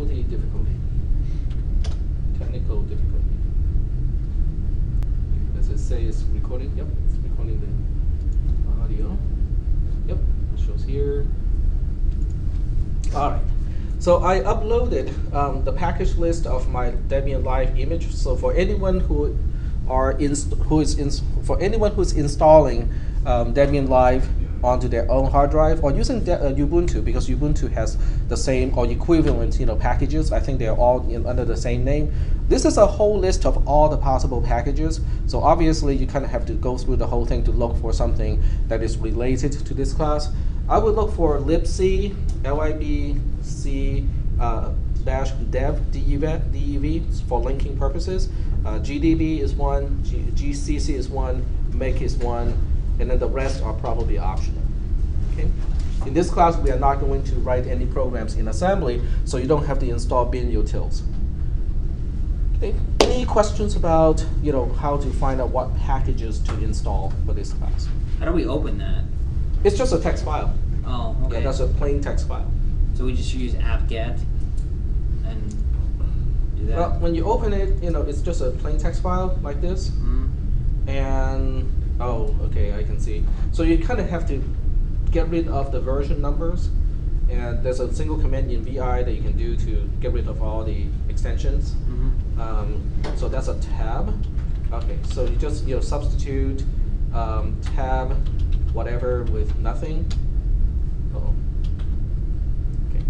difficulty. Technical difficulty. Does it say it's recording? Yep, it's recording the audio. Yep, it shows here. All right. So I uploaded the package list of my Debian Live image. So for anyone who's installing Debian Live onto their own hard drive or using Ubuntu, because Ubuntu has the same or equivalent packages. I think they're all under the same name. This is a whole list of all the possible packages. So obviously you kind of have to go through the whole thing to look for something that is related to this class. I would look for libc, libc -dev, dev for linking purposes. GDB is one, GCC is one, make is one, and then the rest are probably optional. Okay. In this class, we are not going to write any programs in assembly, so you don't have to install bin utils. Okay. Any questions about how to find out what packages to install for this class? How do we open that? It's just a text file. Oh, okay. Yeah, that's a plain text file. So we just use apt-get and do that? Well, when you open it, it's just a plain text file like this. Mm-hmm. And, oh, okay, I can see. So you kind of have to get rid of the version numbers. And there's a single command in VI that you can do to get rid of all the extensions. Mm-hmm. So that's a tab. Okay, so you just substitute tab whatever with nothing. Uh-oh. Okay.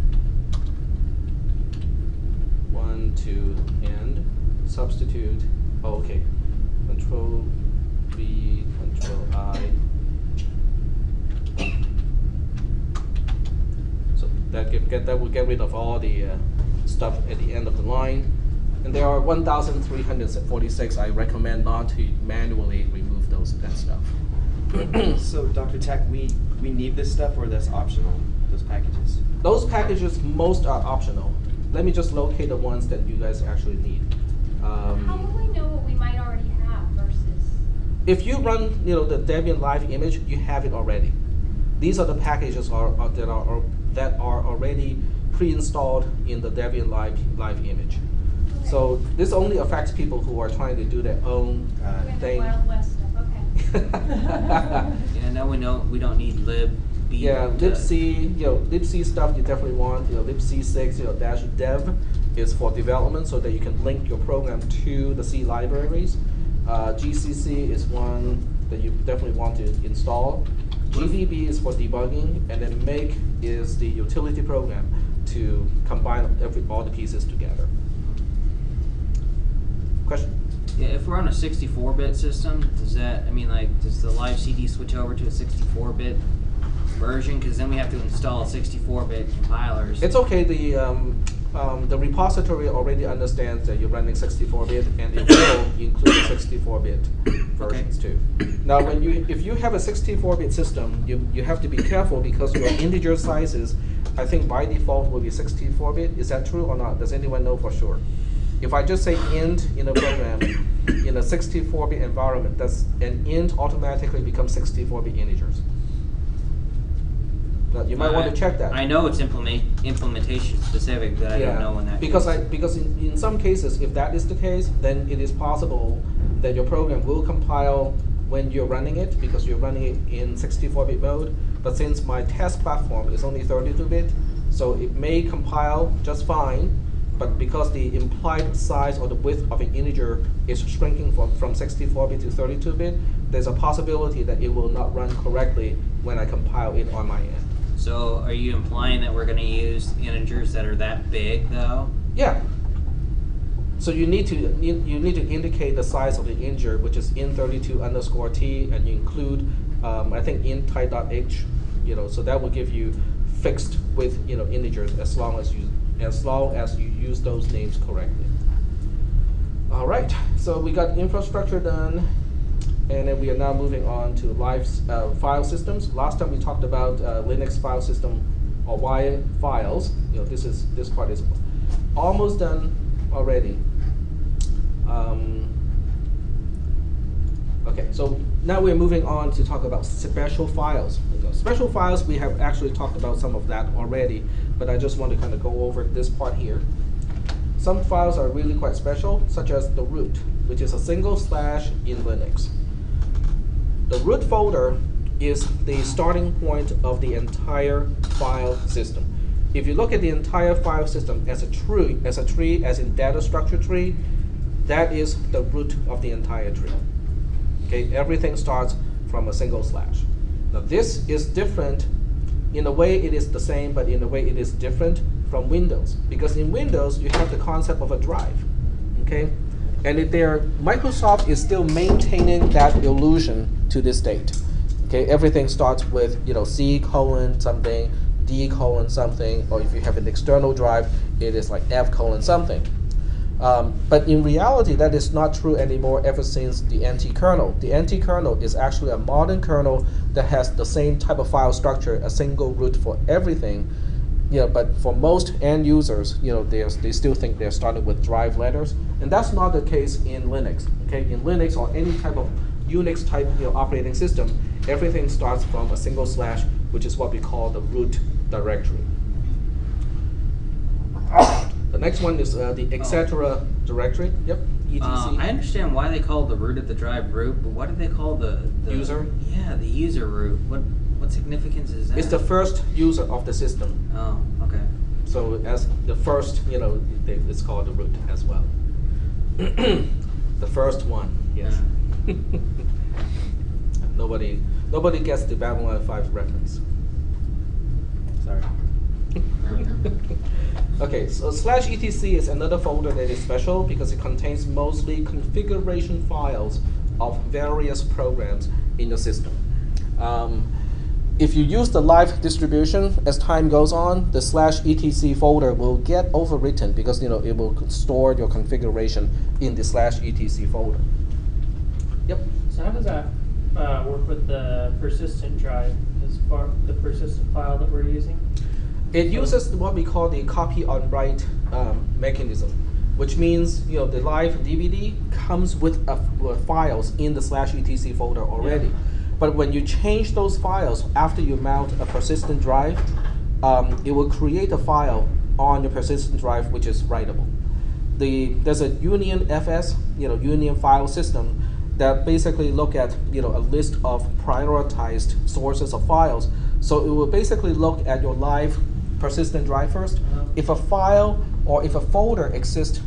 1, 2, and substitute. Oh, okay. Control V, Control I. So that will get rid of all the stuff at the end of the line. And there are 1,346. I recommend not to manually remove that stuff. So, Dr. Tech, we need this stuff, or that's optional, those packages? Those packages, most are optional. Let me just locate the ones that you guys actually need. How will we know what we might already have versus? If you run the Debian Live image, you have it already. These are the packages that are already pre-installed in the Debian Live image. Okay. So this only affects people who are trying to do their own thing. The Wild West stuff. Okay. Yeah, now we don't need lib. Yeah, libc, libc stuff you definitely want. libc6, -dev is for development, so that you can link your program to the C libraries. GCC is one that you definitely want to install. GDB is for debugging, and then make is the utility program to combine all the pieces together. Question? Yeah, if we're on a 64-bit system, does the live CD switch over to a 64-bit version? Because then we have to install 64-bit compilers. It's okay. The repository already understands that you're running 64-bit, and it will include 64-bit versions too. Now, if you have a 64-bit system, you have to be careful because your integer sizes, I think by default will be 64-bit. Is that true or not? Does anyone know for sure? If I just say int in a program in a 64-bit environment, does an int automatically become 64-bit integers? You might want to check that. I know it's implementation specific, but I don't know when that because in some cases, if that is the case, then it is possible that your program will compile when you're running it, because you're running it in 64-bit mode. But since my test platform is only 32-bit, so it may compile just fine, but because the implied size or the width of an integer is shrinking from 64-bit to 32-bit, there's a possibility that it will not run correctly when I compile it on my end. So are you implying that we're going to use integers that are that big, though? Yeah. So you need to indicate the size of the integer, which is int32_t, and you include I think int_type.h. So that will give you fixed width integers as long as you use those names correctly. All right. So we got infrastructure done. And then we are now moving on to live file systems. Last time we talked about Linux file system or Y files. This part is almost done already. Okay. Okay, so now we're moving on to talk about special files. Special files, we have actually talked about some of that already, but I just want to kind of go over this part here. Some files are really quite special, such as the root, which is a single slash in Linux. The root folder is the starting point of the entire file system. If you look at the entire file system as a tree, as in data structure tree, that is the root of the entire tree. Okay, everything starts from a single slash. Now this is different. In a way it is the same, but in a way it is different from Windows. Because in Windows you have the concept of a drive. Okay? And Microsoft is still maintaining that illusion to this date. Okay, everything starts with C colon something, D colon something, or if you have an external drive, it is like F colon something. But in reality, that is not true anymore ever since the NT-kernel. The NT-kernel is actually a modern kernel that has the same type of file structure, a single root for everything. But for most end users, they still think they're starting with drive letters, and that's not the case in Linux. Okay, in Linux or any type of Unix type operating system, everything starts from a single slash, which is what we call the root directory. The next one is the etc. directory. Yep, etc. I understand why they call the root of the drive root, but what do they call the user? Yeah, the user root. What significance is that? It's the first user of the system. Oh, okay. So as the first, it's called the root as well. The first one, yes. Nobody gets the Babylon 5 reference. Sorry. Okay, so /etc is another folder that is special because it contains mostly configuration files of various programs in your system. If you use the live distribution, as time goes on, the /etc folder will get overwritten because it will store your configuration in the /etc folder. Yep. So how does that work with the persistent drive as far the persistent file that we're using? It uses what we call the copy on write mechanism, which means the live DVD comes with files in the /etc folder already. Yeah. But when you change those files after you mount a persistent drive, it will create a file on your persistent drive which is writable. There's a Union FS, Union file system that basically look at a list of prioritized sources of files. So it will basically look at your live persistent drive first. If a file or if a folder exists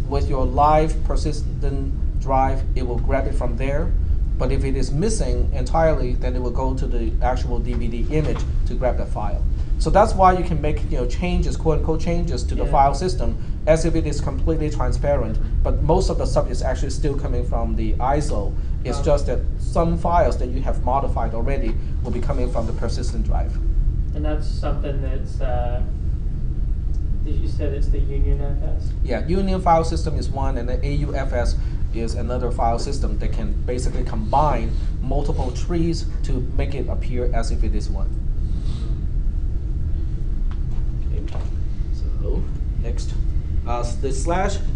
with your live persistent drive, it will grab it from there. But if it is missing entirely, then it will go to the actual DVD image to grab that file. So that's why you can make changes, quote unquote changes to the file system as if it is completely transparent. But most of the stuff is actually still coming from the ISO. It's just that some files that you have modified already will be coming from the persistent drive. And that's something that's, you said it's the Union FS? Yeah, Union file system is one, and the AUFS is another file system that can basically combine multiple trees to make it appear as if it is one. Okay, so next. The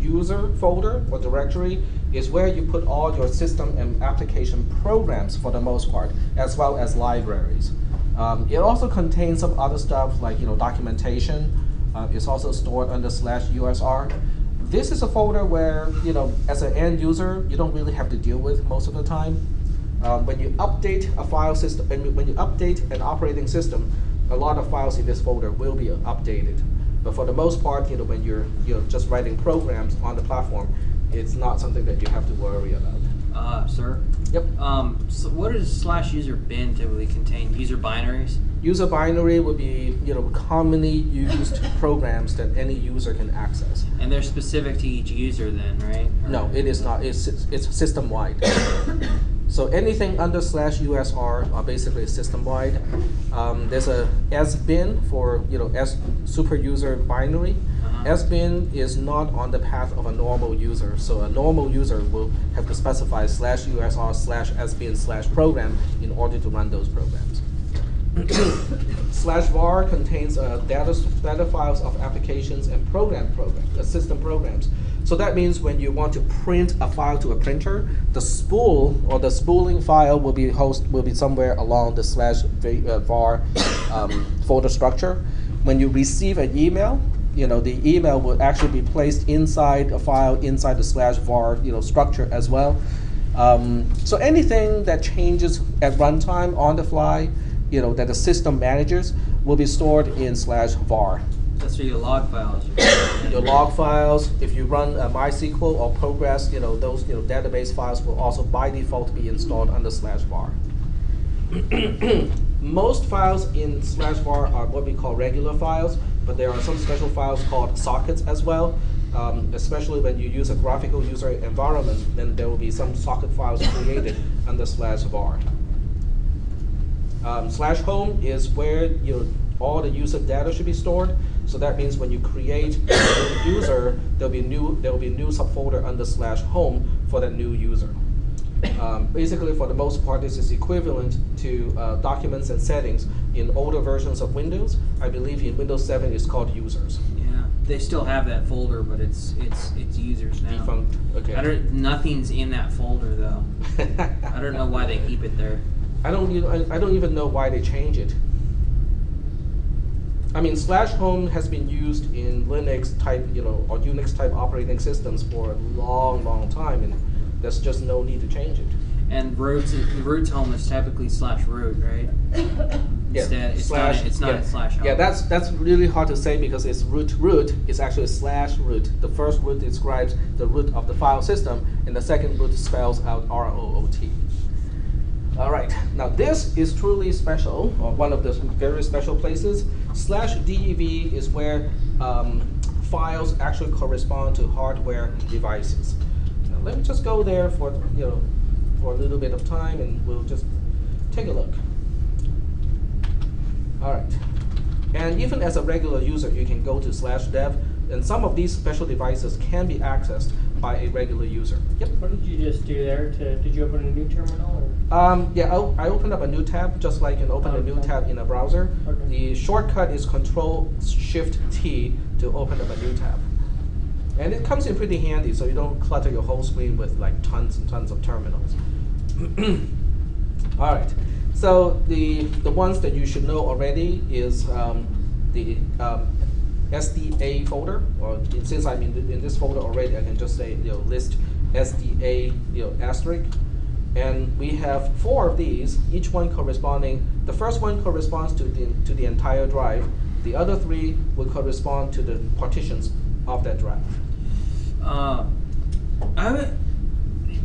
/user folder or directory is where you put all your system and application programs for the most part, as well as libraries. It also contains some other stuff like documentation. It's also stored under /usr. This is a folder where as an end user you don't really have to deal with most of the time. When you update a file system, when you update an operating system, a lot of files in this folder will be updated. But for the most part, when you're just writing programs on the platform, it's not something that you have to worry about. Sir? Yep. So what does /user bin typically contain? User binaries? User binary would be commonly used programs that any user can access. And they're specific to each user then, right? Or no, it is not. It's system wide. So anything under /usr are basically system wide. There's a sbin for as super user binary. Sbin is not on the path of a normal user, so a normal user will have to specify /usr/sbin/program in order to run those programs. /var contains data files of applications and system programs. So that means when you want to print a file to a printer, the spool or the spooling file will be somewhere along the /var folder structure. When you receive an email, the email will actually be placed inside a file inside the /var structure as well. So anything that changes at runtime on the fly, that the system manages, will be stored in /var. That's for your log files. Your log files, if you run MySQL or Progress, those database files will also by default be installed under /var. Most files in /var are what we call regular files, but there are some special files called sockets as well. Especially when you use a graphical user environment, then there will be some socket files created under /var. /home is where all the user data should be stored. So that means when you create a new user, there will be a new subfolder under /home for that new user. Basically, for the most part, this is equivalent to documents and settings in older versions of Windows. I believe in Windows 7 it's called users. Yeah, they still have that folder, but it's users now. Defunct. Okay. Nothing's in that folder though. I don't know why they keep it there. I don't even know why they change it. I mean, /home has been used in Linux type, or Unix type operating systems for a long, long time, and there's just no need to change it. And root's home is typically /root, right? Yeah. Instead, it's not /home. Yeah, that's really hard to say because it's root. It's actually /root. The first root describes the root of the file system, and the second root spells out ROOT. All right, now this is truly special, or one of the very special places. /dev is where files actually correspond to hardware devices. Now let me just go there for a little bit of time, and we'll just take a look. All right, and even as a regular user, you can go to /dev, and some of these special devices can be accessed by a regular user. Yep. What did you just do there? Did you open a new terminal? Or? Yeah, I opened up a new tab, just like you can open a new tab in a browser. Okay. The shortcut is Control-Shift-T to open up a new tab. And it comes in pretty handy, so you don't clutter your whole screen with like tons and tons of terminals. All right, so the ones that you should know already is the SDA folder, or since I'm in this folder already, I can just say list SDA asterisk, and we have 4 of these, each one corresponding. The first one corresponds to the entire drive. The other 3 will correspond to the partitions of that drive.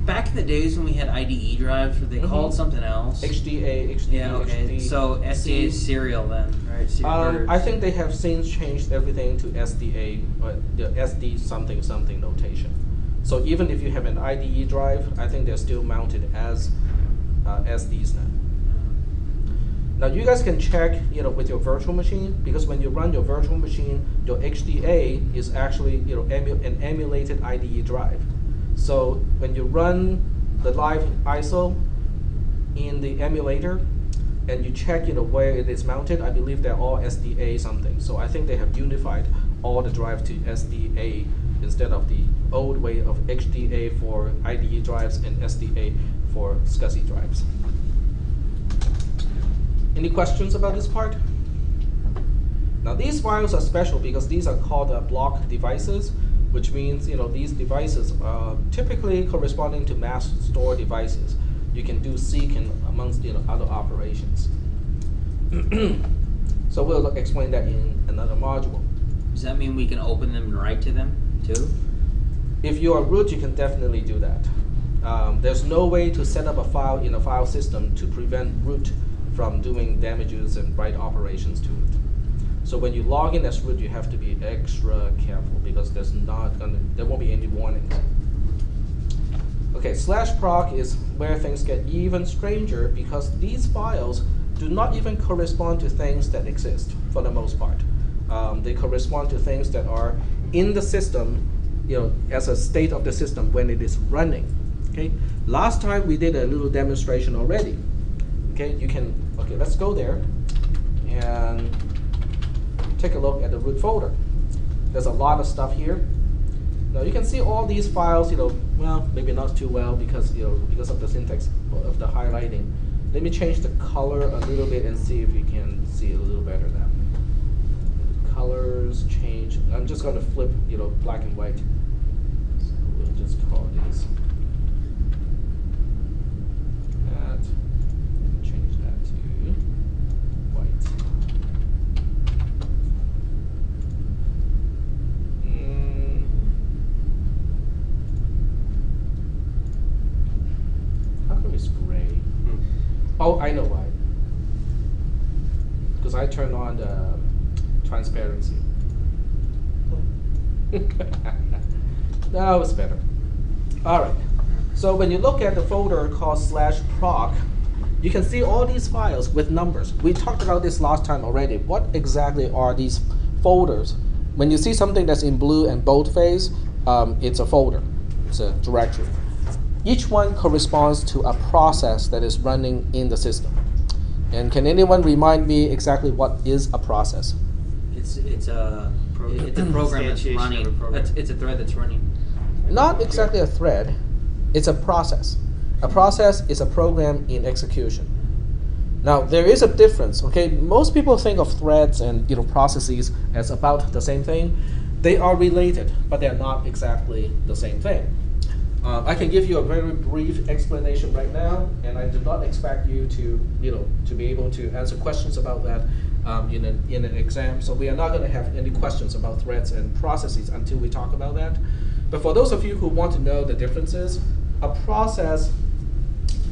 Back in the days when we had IDE drives, were they called something else? HDA. Yeah, okay. HD, So SDA is serial then, right? I think they have since changed everything to SDA, the SD something something notation. So even if you have an IDE drive, I think they're still mounted as SDs now. Now you guys can check, with your virtual machine, because when you run your virtual machine, your HDA is actually, an emulated IDE drive. So when you run the live ISO in the emulator, and you check, where it is mounted, I believe they're all SDA something. So I think they have unified all the drive to SDA instead of the old way of HDA for IDE drives and SDA for SCSI drives. Any questions about this part? Now these files are special because these are called block devices, which means these devices are typically corresponding to mass store devices. You can do seek and amongst other operations. So we'll explain that in another module. Does that mean we can open them and write to them too? If you are root, you can definitely do that. There's no way to set up a file in a file system to prevent root from doing damages and write operations to it. So when you log in as root, you have to be extra careful because there won't be any warnings. Okay, /proc is where things get even stranger because these files do not even correspond to things that exist for the most part. They correspond to things that are in the system, as a state of the system when it is running. Okay, last time we did a little demonstration already. Okay, let's go there. and take a look at the root folder. There's a lot of stuff here. Now you can see all these files, well, maybe not too well because because of the syntax of the highlighting. Let me change the color a little bit and see if you can see it a little better now. Colors change. I'm just going to flip, black and white. So we'll just call this that. Change that to white. How come it's gray? Oh, I know why. Because I turned on the transparency. Now it's better. All right. So when you look at the folder called /proc, you can see all these files with numbers. We talked about this last time already. What exactly are these folders? When you see something that's in blue and boldface, it's a folder. It's a directory. Each one corresponds to a process that is running in the system. And can anyone remind me exactly what is a process? It's a program that's running. It's a thread that's running. Not exactly a thread. It's a process. A process is a program in execution. Now there is a difference. Okay, most people think of threads and processes as about the same thing. They are related, but they're not exactly the same thing. I can give you a very brief explanation right now, and I do not expect you to to be able to answer questions about that in an exam. So we are not going to have any questions about threads and processes until we talk about that. But for those of you who want to know the differences, a process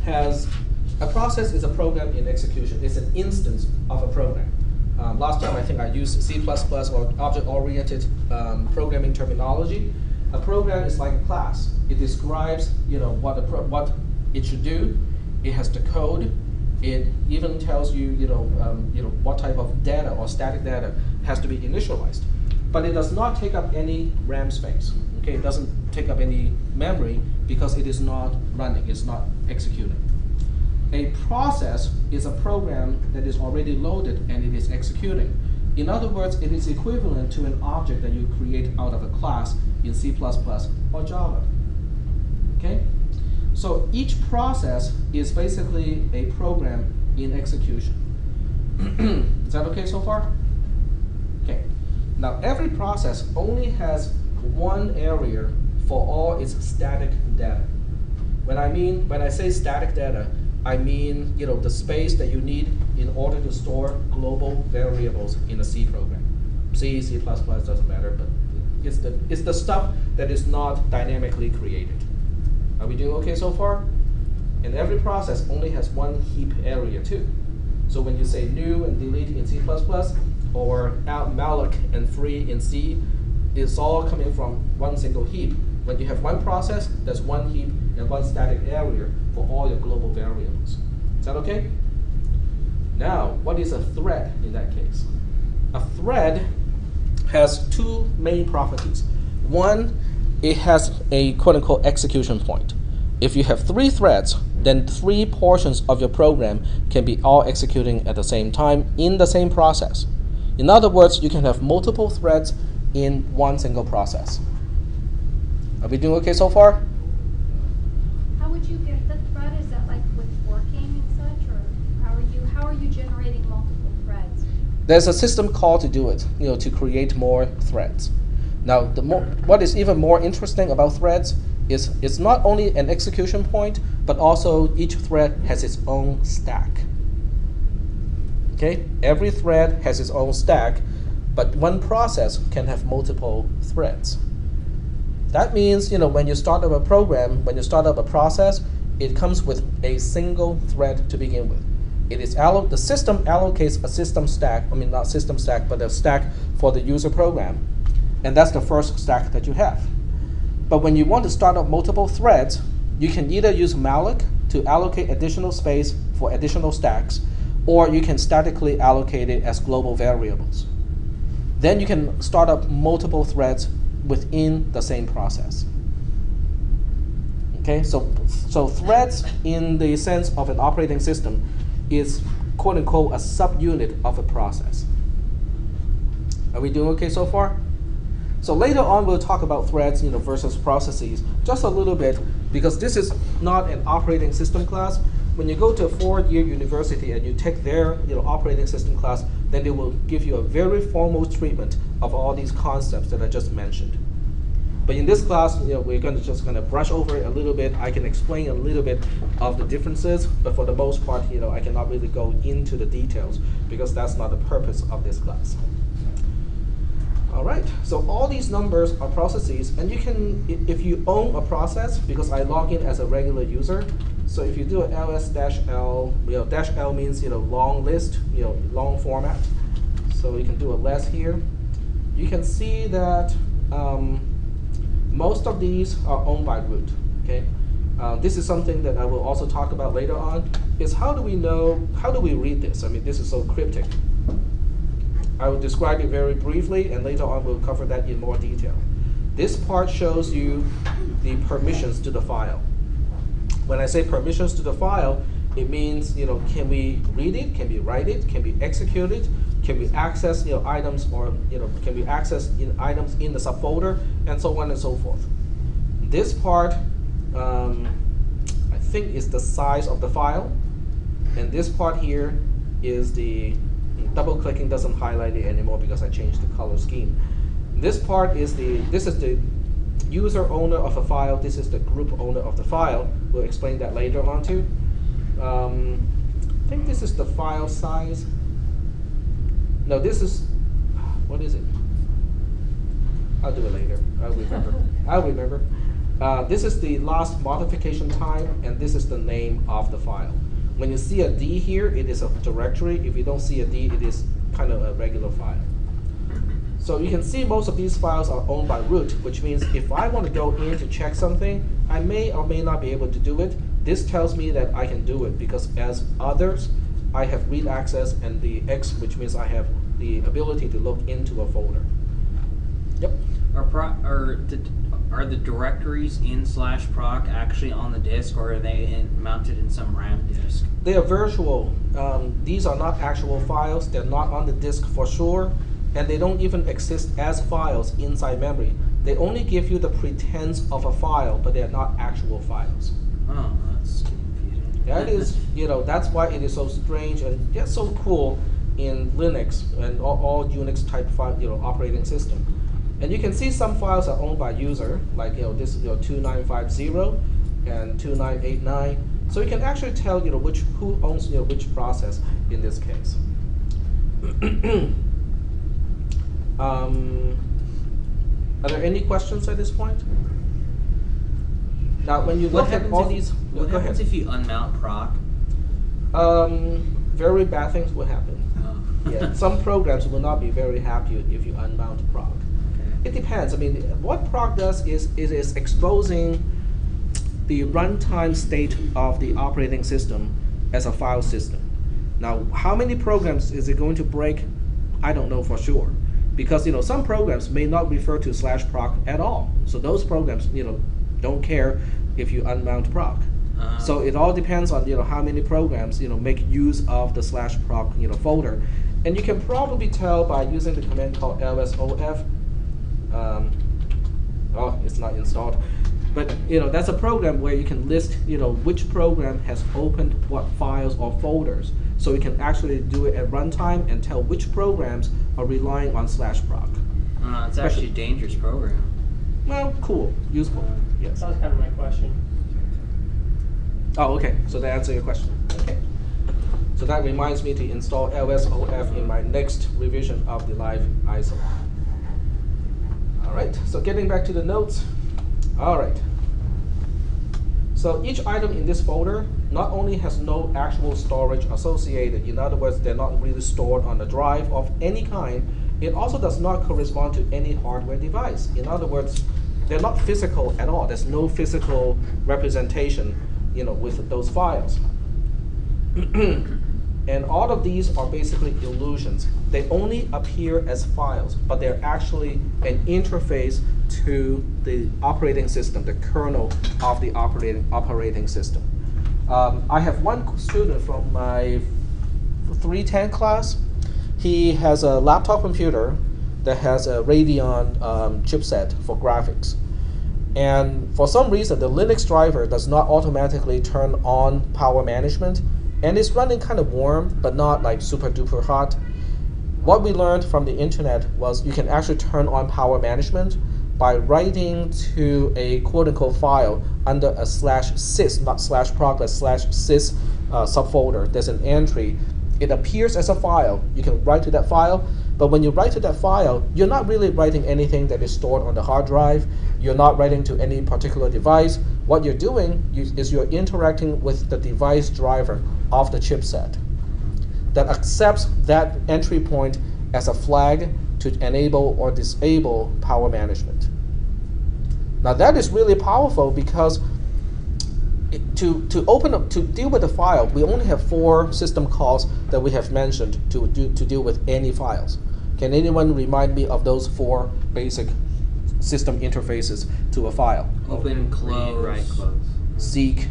is a program in execution. It's an instance of a program. Last time I think I used C++ or object-oriented programming terminology. A program is like a class. It describes what it should do. It has the code. It even tells you what type of data or static data has to be initialized. But it does not take up any RAM space. Okay, it doesn't take up any memory because it is not running. It's not executing. A process is a program that is already loaded and it is executing. In other words, it is equivalent to an object that you create out of a class in C++ or Java. Okay? So each process is basically a program in execution. Is that okay so far? Okay. Now every process only has one area for all its static data. When I say static data, I mean the space that you need in order to store global variables in a C program. C, C++ doesn't matter, but it's the stuff that is not dynamically created. Are we doing okay so far? And every process only has one heap area too. So when you say new and delete in C++ or malloc and free in C, it's all coming from one single heap. When you have one process, there's one heap and one static area for all your global variables. Is that okay? Now, what is a thread in that case? A thread has two main properties. One, it has a quote-unquote execution point. If you have 3 threads, then 3 portions of your program can be all executing at the same time in the same process. In other words, you can have multiple threads in one single process. Are we doing okay so far? How would you get the thread? Is that like with forking and such, or how are you generating multiple threads? There's a system call to do it, to create more threads. Now, what is even more interesting about threads is it's not only an execution point, but also each thread has its own stack. Okay, every thread has its own stack, but one process can have multiple threads. That means, when you start up a program, when you start up a process, it comes with a single thread to begin with. The system allocates a system stack, not system stack, but a stack for the user program. And that's the first stack that you have. But when you want to start up multiple threads, you can either use malloc to allocate additional space for additional stacks, or you can statically allocate it as global variables. Then you can start up multiple threads within the same process. Okay, so threads in the sense of an operating system is quote unquote a subunit of a process. Are we doing okay so far? So later on we'll talk about threads, versus processes just a little bit, because this is not an operating system class. When you go to a 4-year university and you take their operating system class, then they will give you a very formal treatment of all these concepts that I just mentioned. But in this class, we're just going to brush over it a little bit. I can explain a little bit of the differences, but for the most part, I cannot really go into the details because that's not the purpose of this class. All right, so all these numbers are processes, and you can, if you own a process, because I log in as a regular user, so if you do an ls-l, dash L means long list, long format. So you can do a less here. You can see that most of these are owned by root. Okay, this is something that I will also talk about later on. Is how do we read this? I mean, this is so cryptic. I will describe it very briefly, and later on we'll cover that in more detail. This part shows you the permissions to the file. When I say permissions to the file, it means can we read it, can we write it, can we execute it, can we access items, or can we access items in the subfolder, and so on and so forth. This part I think is the size of the file, and this part here is the double clicking doesn't highlight it anymore because I changed the color scheme. This part is this is the user owner of a file. This is the group owner of the file. We'll explain that later on too. I think this is the file size. No, this is, what is it? I'll do it later. I'll remember. I'll remember. This is the last modification time, and this is the name of the file. When you see a D here, it is a directory. If you don't see a D, it is kind of a regular file. So you can see most of these files are owned by root, which means if I want to go in to check something, I may or may not be able to do it. This tells me that I can do it because as others, I have read access and the X, which means I have the ability to look into a folder. Yep. Are the directories in /proc actually on the disk, or are they mounted in some RAM disk? They are virtual. These are not actual files. They're not on the disk for sure, and they don't even exist as files inside memory. They only give you the pretense of a file, but they're not actual files. Oh, that's confusing. That is, that's why it is so strange and yet so cool in Linux and all Unix type file, operating system. And you can see some files are owned by user, like this 2950 and 2989. So you can actually tell who owns which process in this case. Are there any questions at this point? Now, when you look at all these, what happens if you unmount proc? Very bad things will happen. Oh. Yeah, some programs will not be very happy if you unmount proc. It depends. I mean, what proc does is it is exposing the runtime state of the operating system as a file system. Now, how many programs is it going to break? I don't know for sure, because some programs may not refer to /proc at all. So those programs don't care if you unmount proc. So it all depends on how many programs make use of the /proc folder, and you can probably tell by using the command called lsof. Oh, it's not installed, but that's a program where you can list which program has opened what files or folders, so you can actually do it at runtime and tell which programs are relying on /proc. It's actually a dangerous program. Well, cool, useful, yes. That was kind of my question. Oh, okay, so that answers your question. Okay. So that reminds me to install lsof in my next revision of the live ISO. All right, so getting back to the notes. All right. So each item in this folder not only has no actual storage associated, in other words, they're not really stored on a drive of any kind, it also does not correspond to any hardware device. In other words, they're not physical at all. There's no physical representation with those files. And all of these are basically illusions. They only appear as files, but they're actually an interface to the operating system, the kernel of the operating system. I have one student from my cisp453 class, he has a laptop computer that has a Radeon chipset for graphics. And for some reason, the Linux driver does not automatically turn on power management, and it's running kind of warm, but not like super duper hot. What we learned from the internet was you can actually turn on power management by writing to a quote-unquote file under a /sys, not /proc, but /sys subfolder. There's an entry. It appears as a file. You can write to that file, but when you write to that file, you're not really writing anything that is stored on the hard drive. You're not writing to any particular device. What you're doing is you're interacting with the device driver of the chipset that accepts that entry point as a flag to enable or disable power management. Now that is really powerful because to deal with the file, we only have 4 system calls that we have mentioned to deal with any files. Can anyone remind me of those 4 basic system interfaces to a file? Open, close, read, write, close. Seek,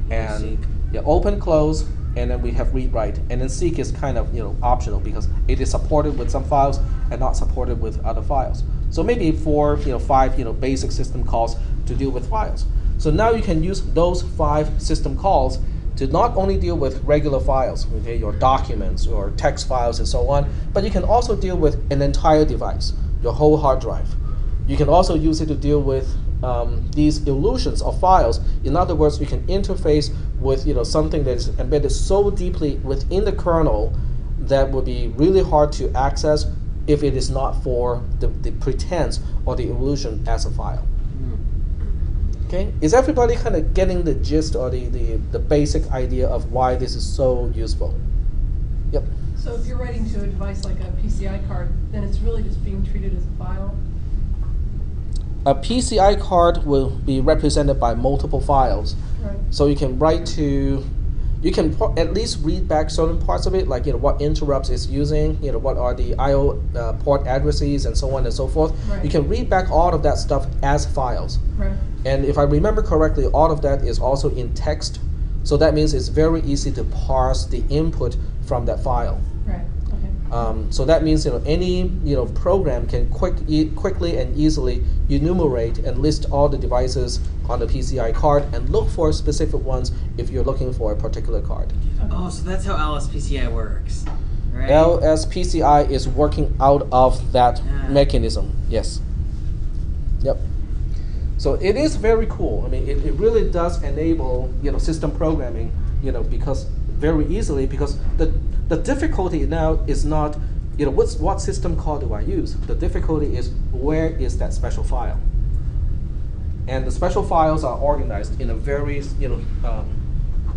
and Seek. Yeah, open, close, and then we have read, write. And then seek is kind of optional because it is supported with some files and not supported with other files. So maybe 4, 5 basic system calls to deal with files. So now you can use those 5 system calls to not only deal with regular files, okay, your documents or text files and so on, but you can also deal with an entire device, your whole hard drive. You can also use it to deal with these illusions of files. In other words, you can interface with something that is embedded so deeply within the kernel that would be really hard to access if it is not for the pretense or the illusion as a file. Okay, is everybody kind of getting the gist or the basic idea of why this is so useful? Yep. So if you're writing to a device like a PCI card, then it's really just being treated as a file? A PCI card will be represented by multiple files. Right. So you can write to, you can at least read back certain parts of it, like what interrupts it's using, what are the I/O port addresses and so on and so forth. Right. You can read back all of that stuff as files. Right. And if I remember correctly, all of that is also in text. So that means it's very easy to parse the input from that file. Right. Okay. So that means any program can quickly and easily enumerate and list all the devices on the PCI card and look for specific ones if you're looking for a particular card. Oh, so that's how LSPCI works, right? LSPCI is working out of that mechanism. Yes. Yep. So it is very cool. I mean, it really does enable system programming because very easily, because the difficulty now is not what system call do I use. The difficulty is where is that special file, and the special files are organized in a very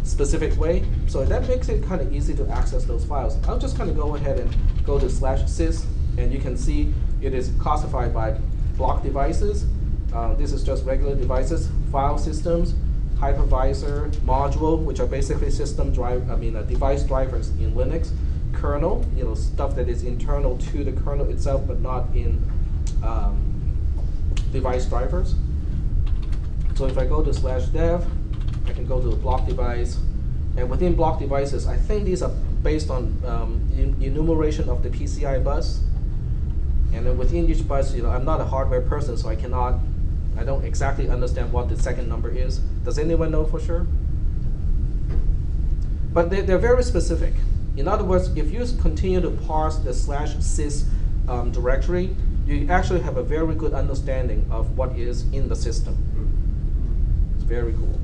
specific way. So that makes it kind of easy to access those files. I'll just kind of go ahead and go to /sys, and you can see it is classified by block devices. This is just regular devices, file systems, hypervisor, module, which are basically device drivers in Linux, kernel, stuff that is internal to the kernel itself, but not in device drivers. So if I go to /dev, I can go to the block device, and within block devices, I think these are based on enumeration of the PCI bus. And then within each bus, I'm not a hardware person, so I don't exactly understand what the second number is. Does anyone know for sure? But they're very specific. In other words, if you continue to parse the /sys directory, you actually have a very good understanding of what is in the system. It's very cool.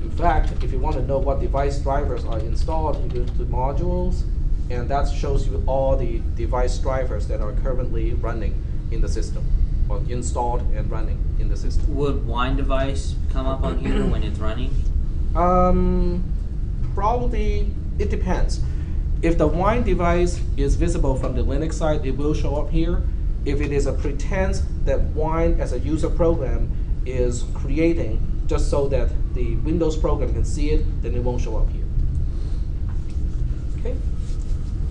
In fact, if you want to know what device drivers are installed, you go to modules, and that shows you all the device drivers that are currently running in the system, or installed and running in the system. Would wine device come up on here when it's running? Probably, it depends. If the wine device is visible from the Linux side, it will show up here. If it is a pretense that wine as a user program is creating just so that the Windows program can see it, then it won't show up here. Okay.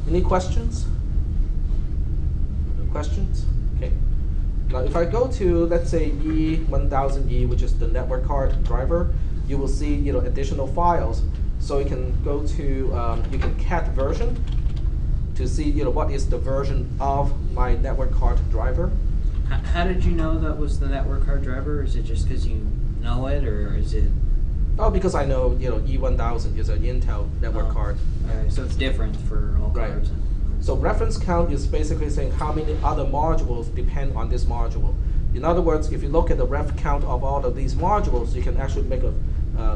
Any questions? No questions? Okay. Now, if I go to, let's say, E1000E, which is the network card driver, you will see additional files So you can go to you can cat version to see what is the version of my network card driver. How did you know that was the network card driver? Is it just because you know it, or is it? Oh, because I know E1000 is an Intel network card. Okay, so it's different for all Right. cards. So reference count is basically saying how many other modules depend on this module. In other words, if you look at the ref count of all of these modules, you can actually make a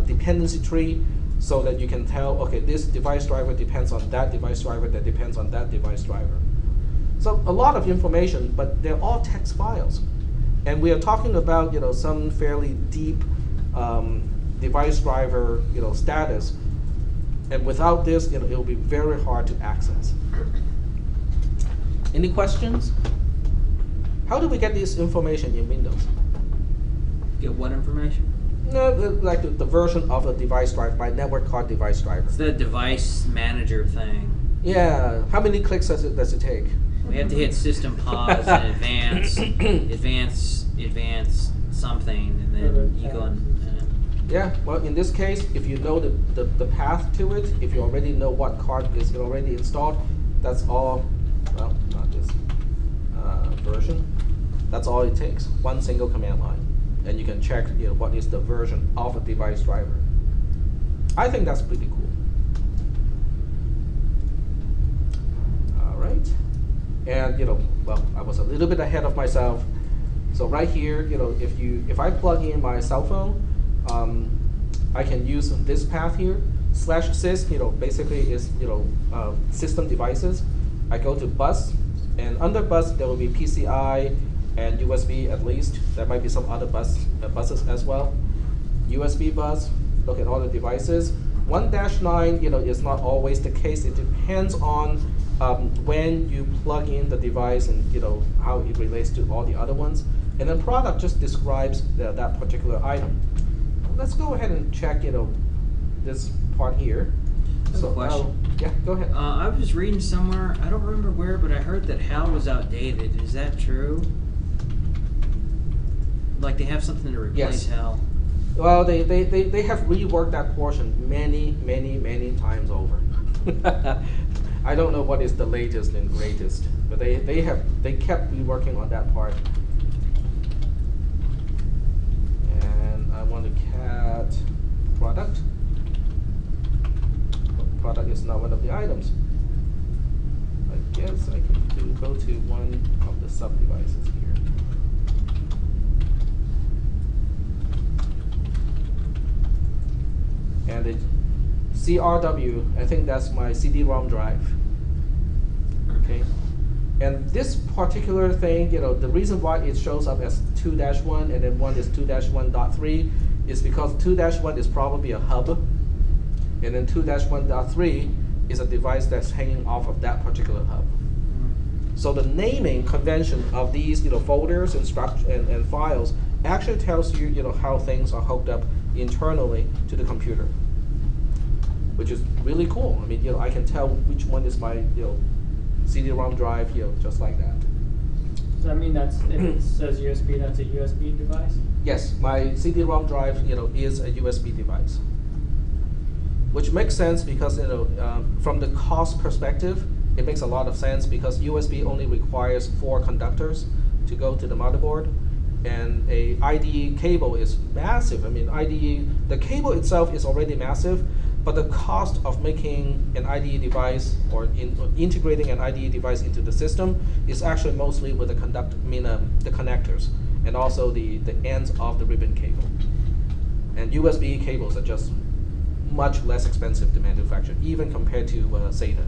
dependency tree so that you can tell, okay, this device driver depends on that device driver that depends on that device driver. So a lot of information, but they're all text files. And we are talking about some fairly deep device driver status. And without this, it will be very hard to access. Any questions? How do we get this information in Windows? Get what information? No, like the version of the device driver, my network card device driver. It's the device manager thing. Yeah, how many clicks does it take? We have to hit system pause and advance something, and then you go and. Yeah, well, in this case, if you know the path to it, if you already know what card is already installed, that's all, well, not this version, that's all it takes, one single command line. And you can check what is the version of a device driver. I think that's pretty cool. All right. And well, I was a little bit ahead of myself. So right here, if I plug in my cell phone, I can use this path here. /sys, basically is system devices. I go to bus, and under bus there will be PCI and USB at least. There might be some other buses as well. USB bus. Look at all the devices. 1-9, is not always the case. It depends on when you plug in the device and how it relates to all the other ones. And then product just describes that particular item. Let's go ahead and check this part here. I have a question. Yeah, go ahead. I was reading somewhere, I don't remember where, but I heard that HAL was outdated. Is that true? Like they have something to replace Yes. HAL? Well, they have reworked that portion many times over. I don't know what is the latest and greatest, but they kept reworking on that part. And I want to cat product. But product is not one of the items. I guess I can go to one of the sub devices here. And the CRW, I think that's my CD-ROM drive. Okay, and this particular thing, the reason why it shows up as 2-1 and then one is 2-1.3 is because 2-1 is probably a hub, and then 2-1.3 is a device that's hanging off of that particular hub. So the naming convention of these folders and and files actually tells you how things are hooked up internally to the computer, which is really cool. I mean, I can tell which one is my CD-ROM drive, just like that. Does that mean that's, if it says USB, that's a USB device? Yes, my CD-ROM drive, is a USB device, which makes sense because from the cost perspective, it makes a lot of sense because USB only requires 4 conductors to go to the motherboard. And a IDE cable is massive. I mean, IDE, the cable itself is already massive, but the cost of making an IDE device or integrating an IDE device into the system is actually mostly with the the connectors and also the ends of the ribbon cable. And USB cables are just much less expensive to manufacture, even compared to SATA.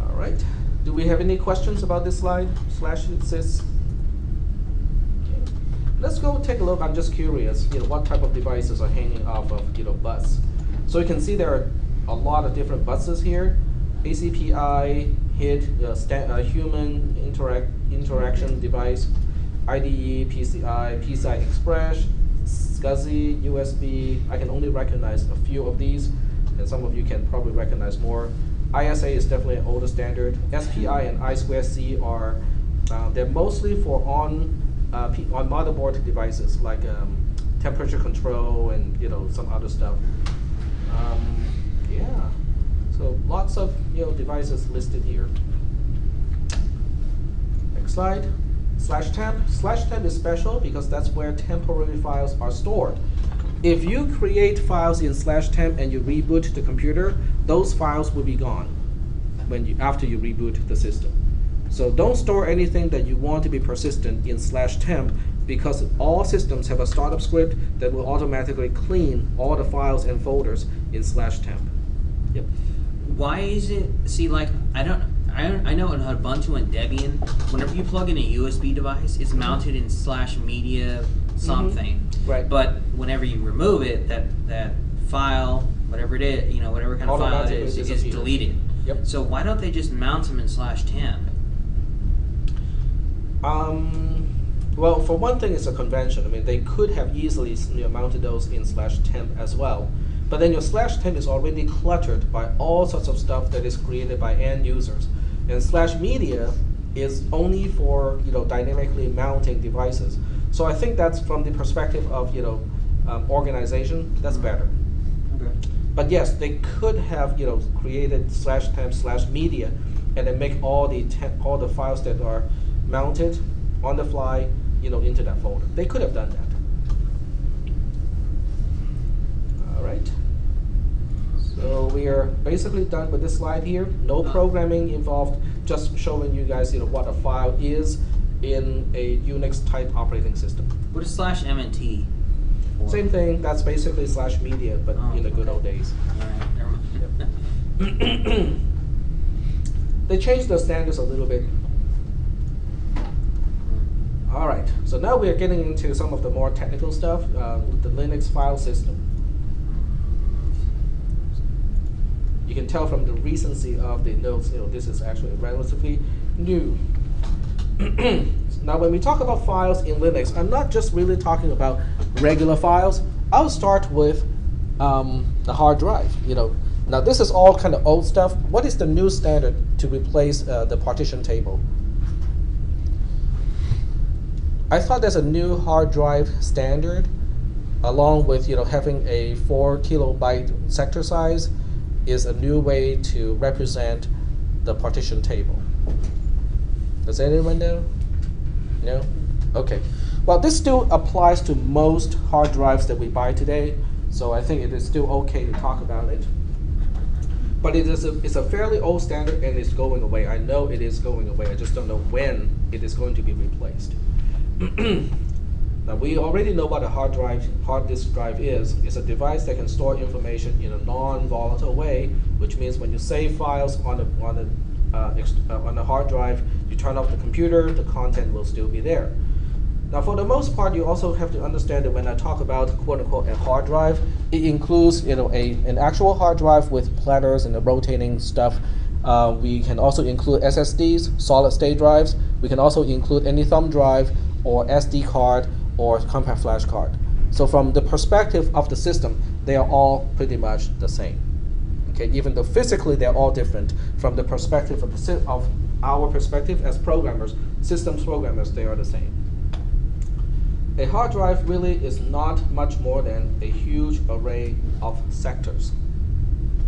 All right. Do we have any questions about this slide? /sys. Okay. Let's go take a look. I'm just curious, what type of devices are hanging off of bus. So you can see there are a lot of different buses here. ACPI, HID, human interaction device, IDE, PCI, PCI Express, SCSI, USB. I can only recognize a few of these, and some of you can probably recognize more. ISA is definitely an older standard. SPI and I2C are they're mostly for on motherboard devices like temperature control and some other stuff. Yeah, so lots of devices listed here. Next slide. /temp. /temp is special because that's where temporary files are stored. If you create files in /temp and you reboot the computer, those files will be gone after you reboot the system. So don't store anything that you want to be persistent in /temp, because all systems have a startup script that will automatically clean all the files and folders in /temp. Yep. Why is it? See, like I know in Ubuntu and Debian, whenever you plug in a USB device, it's mounted in /media something. Right. But whenever you remove it, that file, whatever it is, whatever kind of file it is deleted. Yep. So why don't they just mount them in /temp? Well, for one thing, it's a convention. I mean, they could have easily mounted those in /temp as well. But then your /temp is already cluttered by all sorts of stuff that is created by end users. And /media is only for dynamically mounting devices. So I think that's from the perspective of organization, that's better. Okay. But yes, they could have created /temp /media and then make all the files that are mounted on the fly into that folder. They could have done that. All right. So we are basically done with this slide here. No programming involved, just showing you guys what a file is in a Unix type operating system. What is /mnt? Same thing, that's basically /media, but in the good old days. All right, never mind. Yep. They changed the standards a little bit. All right, so now we are getting into some of the more technical stuff with the Linux file system. You can tell from the recency of the notes, this is actually relatively new. Now, when we talk about files in Linux, I'm not just really talking about regular files. I'll start with the hard drive. Now this is all kind of old stuff. What is the new standard to replace the partition table? I thought there's a new hard drive standard, along with having a 4 kilobyte sector size, is a new way to represent the partition table. Does anyone know? No? Okay. Well, this still applies to most hard drives that we buy today, so I think it is still okay to talk about it. But it's a fairly old standard, and it's going away. I know it is going away. I just don't know when it is going to be replaced. Now, we already know what a hard disk drive is. It's a device that can store information in a non-volatile way, which means when you save files on a hard drive, you turn off the computer, the content will still be there. Now, for the most part, you also have to understand that when I talk about quote-unquote a hard drive, it includes an actual hard drive with platters and the rotating stuff. We can also include SSDs, solid-state drives. We can also include any thumb drive or SD card or compact flash card. So from the perspective of the system, they are all pretty much the same. Okay, even though physically they're all different, from the perspective of our perspective as programmers, systems programmers, they are the same. A hard drive really is not much more than a huge array of sectors.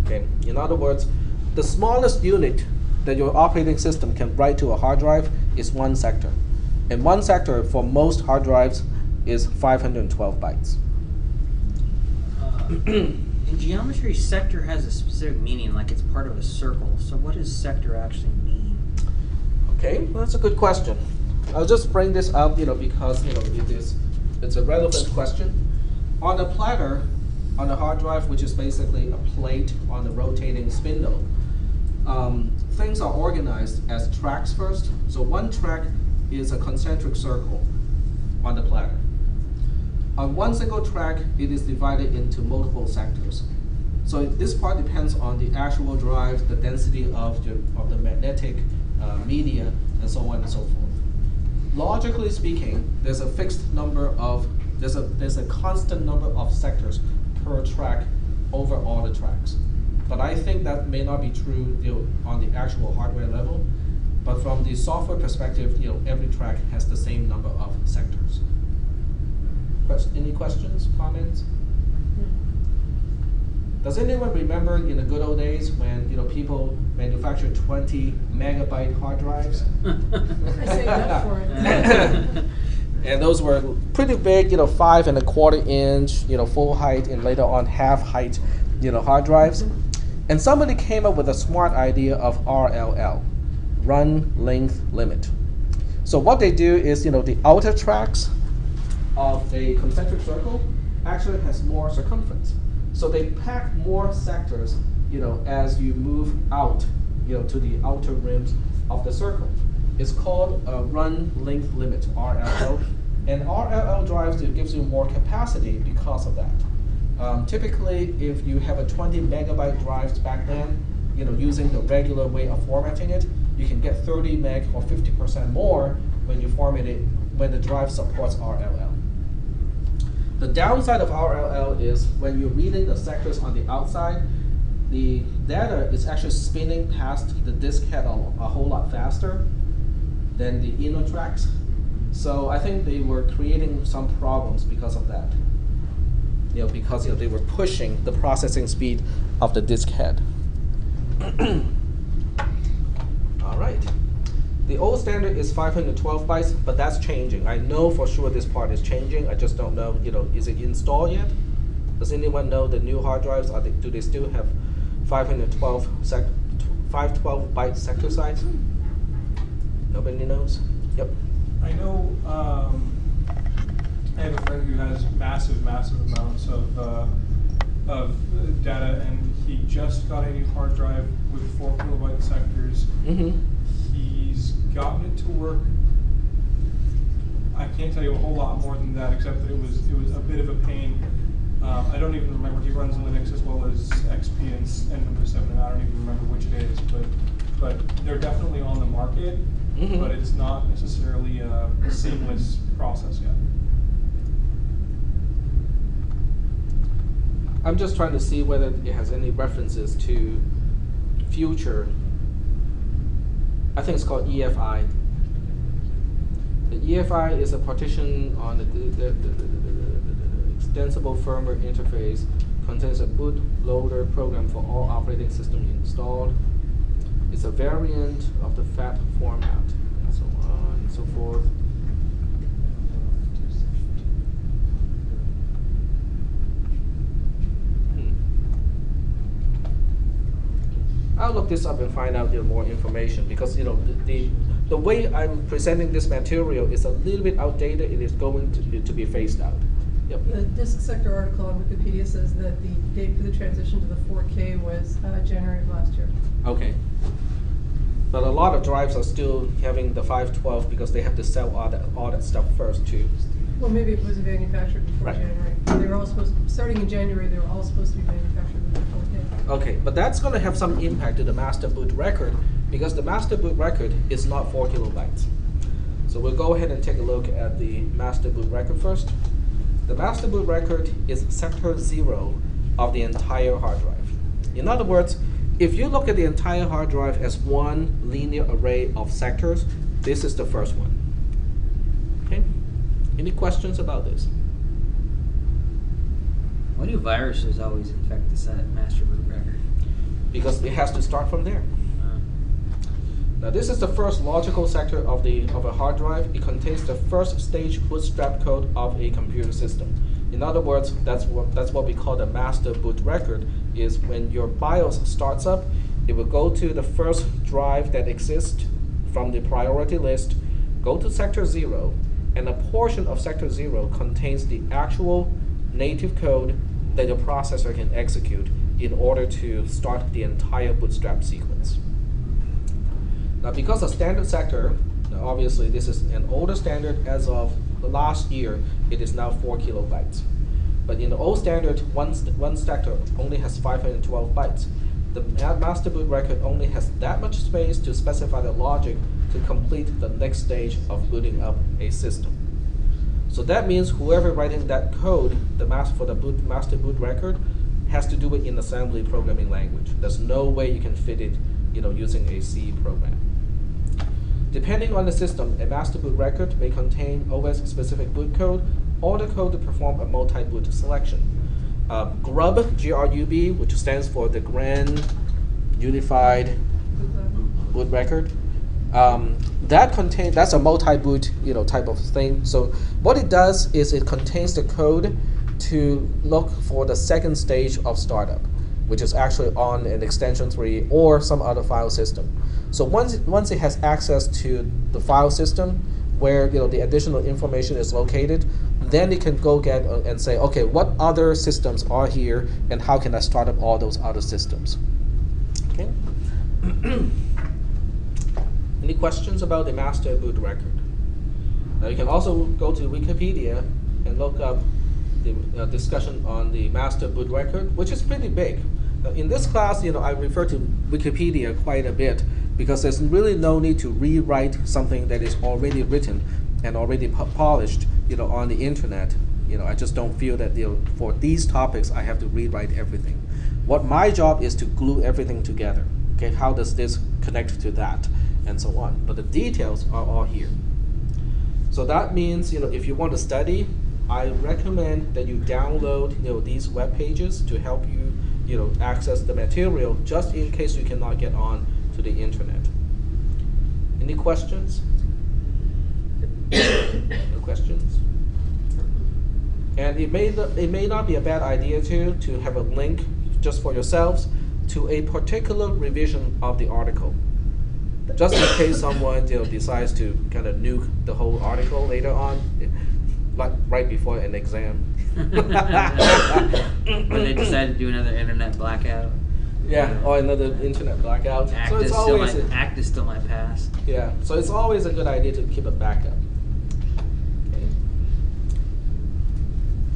Okay, in other words, the smallest unit that your operating system can write to a hard drive is one sector. And one sector for most hard drives is 512 bytes. In geometry, sector has a specific meaning, like it's part of a circle. So what does sector actually mean? Okay, well, that's a good question. I'll just bring this up, because it's a relevant question. On a platter, on a hard drive, which is basically a plate on a rotating spindle, things are organized as tracks first. So one track is a concentric circle on the platter. On one single track, it is divided into multiple sectors. So this part depends on the actual drive, the density of the magnetic media, and so on and so forth. Logically speaking, there's a constant number of sectors per track over all the tracks. But I think that may not be true on the actual hardware level. But from the software perspective, every track has the same number of sectors. Any questions, comments? Does anyone remember in the good old days when people manufactured 20 megabyte hard drives? I saved up for it. And those were pretty big, 5 1/4 inch, full height, and later on half height, hard drives. And somebody came up with a smart idea of RLL, run length limit. So what they do is, the outer tracks of a concentric circle actually has more circumference. So they pack more sectors, as you move out, to the outer rims of the circle. It's called a run length limit, RLL. And RLL drives, it gives you more capacity because of that. Typically, if you have a 20 megabyte drives back then, using the regular way of formatting it, you can get 30 meg or 50% more when you format it, when the drive supports RLL. The downside of RLL is when you're reading the sectors on the outside, the data is actually spinning past the disk head a whole lot faster than the inner tracks. So I think they were creating some problems because of that. Because they were pushing the processing speed of the disk head. All right. The old standard is 512 bytes, but that's changing. I know for sure this part is changing. I just don't know, is it installed yet? Does anyone know the new hard drives? Do they still have 512 byte sector size? Nobody knows? Yep. I know I have a friend who has massive amounts of data, and he just got a new hard drive with 4 kilobyte sectors. Mm-hmm. He's gotten it to work. I can't tell you a whole lot more than that, except that it was a bit of a pain. I don't even remember. He runs Linux as well as XP and Windows 7, and I don't even remember which it is. But they're definitely on the market, Mm-hmm. but it's not necessarily a seamless process yet. I'm just trying to see whether it has any references to future. I think it's called EFI. The EFI is a partition on the extensible firmware interface, contains a bootloader program for all operating systems installed. It's a variant of the FAT format, and so on and so forth. I'll look this up and find out more information, because the way I'm presenting this material is a little bit outdated. It is going to be phased out. Yep. The disk sector article on Wikipedia says that the date for the transition to the 4K was January of last year. Okay. But a lot of drives are still having the 512 because they have to sell all that stuff first too. Well, maybe it was manufactured before Right. January. They were all starting in January, they were all supposed to be manufactured before 4K. Okay, but that's going to have some impact to the master boot record, because the master boot record is not 4 kilobytes. So we'll go ahead and take a look at the master boot record first. The master boot record is sector 0 of the entire hard drive. In other words, if you look at the entire hard drive as one linear array of sectors, this is the first one. Okay? Any questions about this? Why do viruses always infect the master boot record? Because it has to start from there. Now this is the first logical sector of a hard drive. It contains the first stage bootstrap code of a computer system. In other words, that's what we call the master boot record, is when your BIOS starts up, it will go to the first drive that exists from the priority list, go to sector 0, and a portion of sector 0 contains the actual native code that your processor can execute in order to start the entire bootstrap sequence. Now, because a standard sector, now obviously this is an older standard. As of last year, it is now 4 kilobytes. But in the old standard, one sector only has 512 bytes. The master boot record only has that much space to specify the logic to complete the next stage of booting up a system. So that means whoever writing that code, for the master boot record, has to do it in assembly programming language. There's no way you can fit it, using a C program. Depending on the system, a master boot record may contain OS-specific boot code all the code to perform a multi-boot selection. GRUB, G-R-U-B, which stands for the Grand Unified Boot Record. That's a multi-boot type of thing. So what it does is it contains the code to look for the second stage of startup, which is actually on an extension 3 or some other file system. So once it has access to the file system where the additional information is located, then it can go get and say, okay, what other systems are here and how can I start up all those other systems? Okay. Any questions about the master boot record? Now you can also go to Wikipedia and look up the discussion on the master boot record, which is pretty big. In this class, I refer to Wikipedia quite a bit because there's really no need to rewrite something that is already written and already polished, on the internet. I just don't feel that for these topics I have to rewrite everything. What my job is to glue everything together. Okay, how does this connect to that, and so on. But the details are all here. So that means, if you want to study, I recommend that you download, these web pages to help you, access the material just in case you cannot get on to the internet. Any questions? No questions? And it may not be a bad idea to have a link just for yourselves to a particular revision of the article, just in case someone decides to kind of nuke the whole article later on, like right before an exam. When they decide to do another internet blackout. Yeah, or another internet blackout. Act is still my pass. Yeah, so it's always a good idea to keep a backup. Okay.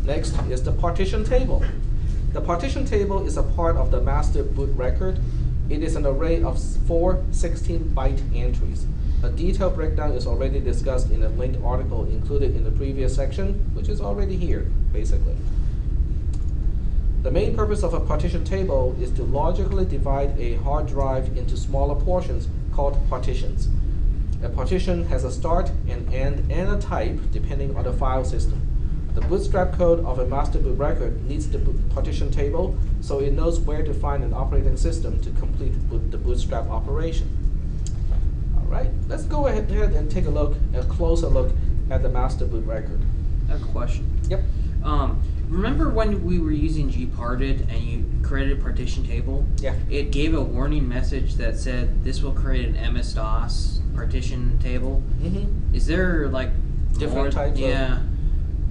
Next is the partition table. The partition table is a part of the master boot record. It is an array of 4 16-byte entries. A detailed breakdown is already discussed in a linked article included in the previous section, which is already here, basically. The main purpose of a partition table is to logically divide a hard drive into smaller portions called partitions. A partition has a start, an end, and a type, depending on the file system. The bootstrap code of a master boot record needs the partition table, so it knows where to find an operating system to complete the bootstrap operation. All right, let's go ahead and take a closer look at the master boot record. I have a question. Yep. Remember when we were using gparted and you created a partition table? Yeah. It gave a warning message that said this will create an MS-DOS partition table. Mm-hmm. Is there like Different types? Yeah.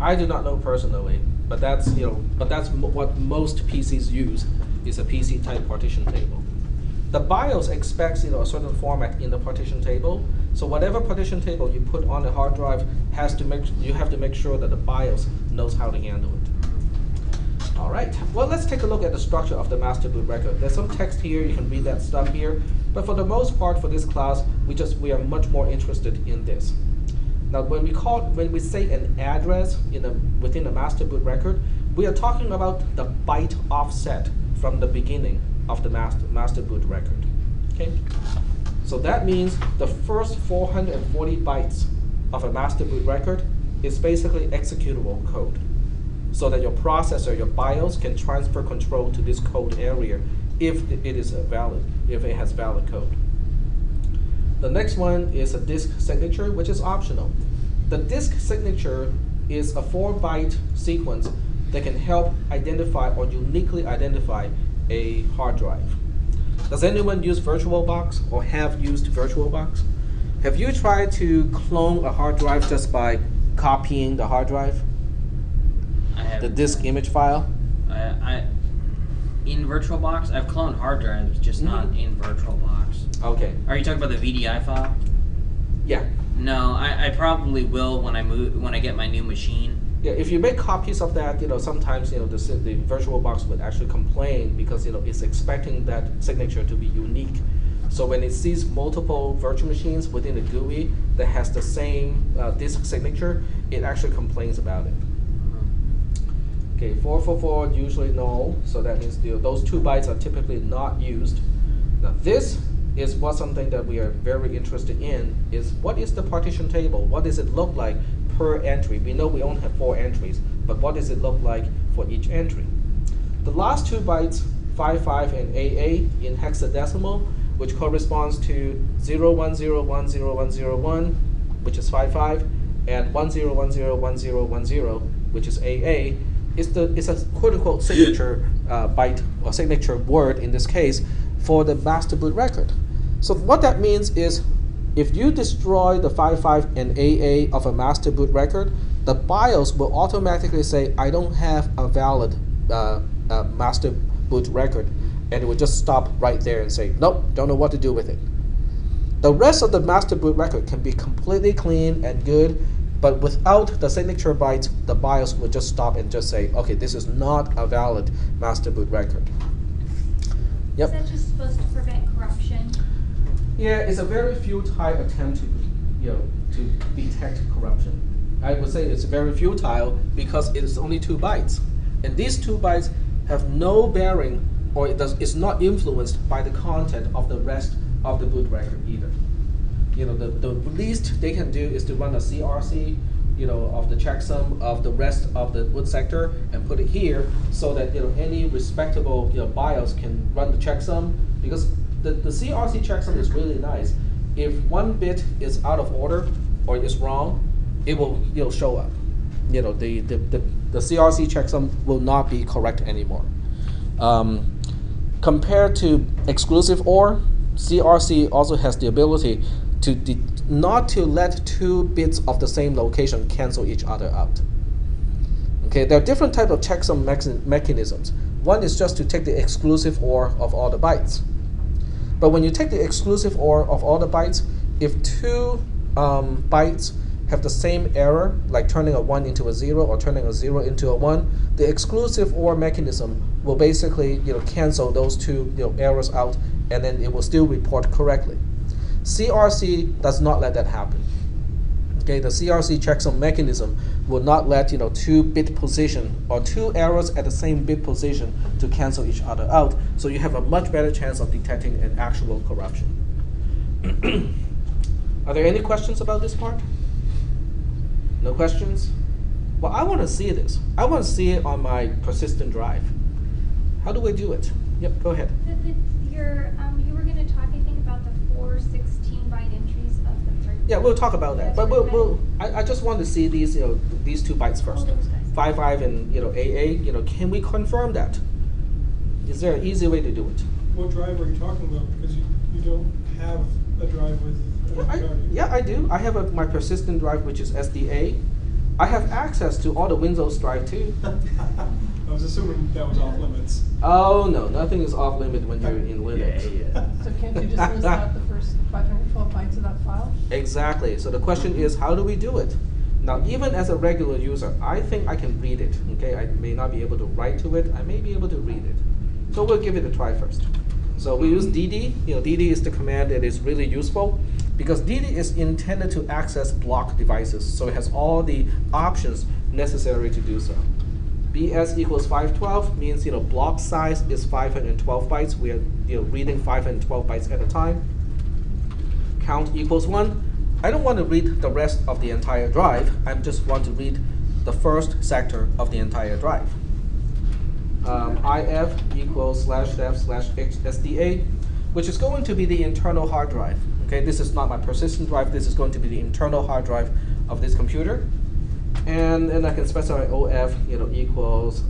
I do not know personally, but that's what most PCs use is a PC type partition table. The BIOS expects a certain format in the partition table, so whatever partition table you put on the hard drive you have to make sure that the BIOS knows how to handle it. All right, well, let's take a look at the structure of the master boot record. There's some text here, you can read that stuff here, but for the most part for this class, we are much more interested in this. Now, when we say an address within a master boot record, we are talking about the byte offset from the beginning of the master boot record. Okay, so that means the first 440 bytes of a master boot record is basically executable code, so that your processor, your BIOS, can transfer control to this code area if it has valid code. The next one is a disk signature, which is optional. The disk signature is a 4-byte sequence that can help identify or uniquely identify a hard drive. Does anyone use VirtualBox or have used VirtualBox? Have you tried to clone a hard drive just by copying the hard drive? I have The disk image file? In VirtualBox, I've cloned hard drives, just not in VirtualBox. Okay. Are you talking about the VDI file? Yeah. No, I probably will when I get my new machine. Yeah, if you make copies of that, sometimes the VirtualBox would actually complain because it's expecting that signature to be unique. So when it sees multiple virtual machines within the GUI that has the same disk signature, it actually complains about it. Okay, 444 usually null, so that means those 2 bytes are typically not used. Now this is what something that we are very interested in is what is the partition table? What does it look like per entry? We know we only have 4 entries, but what does it look like for each entry? The last 2 bytes, 55 and AA in hexadecimal, which corresponds to 010100101, which is 55, and 10101010, which is AA, is a quote-unquote signature byte or signature word in this case for the master boot record. So what that means is if you destroy the 55 and AA of a master boot record, the BIOS will automatically say, I don't have a valid master boot record, and it will just stop right there and say, nope, don't know what to do with it. The rest of the master boot record can be completely clean and good, but without the signature bytes, the BIOS will just stop and just say, okay, this is not a valid master boot record. Yep. Is that just supposed to prevent corruption? Yeah, it's a very futile attempt to, to detect corruption. I would say it's very futile because it is only 2 bytes, and these 2 bytes have no bearing, or it's not influenced by the content of the rest of the boot record either. The least they can do is to run a CRC, of the checksum of the rest of the boot sector and put it here, so that any respectable BIOS can run the checksum, because the CRC checksum is really nice. If 1 bit is out of order or is wrong, it will show up. The CRC checksum will not be correct anymore. Compared to exclusive OR, CRC also has the ability to not to let 2 bits of the same location cancel each other out. Okay, there are different types of checksum mechanisms. One is just to take the exclusive OR of all the bytes. But when you take the exclusive OR of all the bytes, if 2 bytes have the same error, like turning a 1 into a 0 or turning a 0 into a 1, the exclusive OR mechanism will basically cancel those 2 errors out, and then it will still report correctly. CRC does not let that happen. Okay, the CRC checksum mechanism will not let 2-bit position or 2 errors at the same bit position to cancel each other out, so you have a much better chance of detecting an actual corruption. Are there any questions about this part? No questions? Well, I want to see this. I want to see it on my persistent drive. How do we do it? Yep, go ahead. You were going to talk, I think, about the 4 16-byte entries of the 13. Yeah, we'll talk about that. But I just want to see these these 2 bytes first. Those guys. 55 and AA. Can we confirm that? Is there an easy way to do it? What drive are you talking about? Because you don't have a drive with Yeah, I do. I have my persistent drive, which is SDA. I have access to all the Windows drive too. I was assuming that was off limits. Oh no, nothing is off limit when you're in Linux. So can't you just list out the first 512 bytes of that file? Exactly. So the question is, how do we do it? Now, even as a regular user, I think I can read it. Okay, I may not be able to write to it. I may be able to read it. So we'll give it a try first. So we use dd. dd is the command that is really useful, because dd is intended to access block devices, so it has all the options necessary to do so. BS equals 512 means block size is 512 bytes. We are reading 512 bytes at a time. Count equals 1. I don't want to read the rest of the entire drive. I just want to read the first sector of the entire drive. IF equals /def/xsda, which is going to be the internal hard drive. Okay, this is not my persistent drive. This is going to be the internal hard drive of this computer. And then I can specify OF equals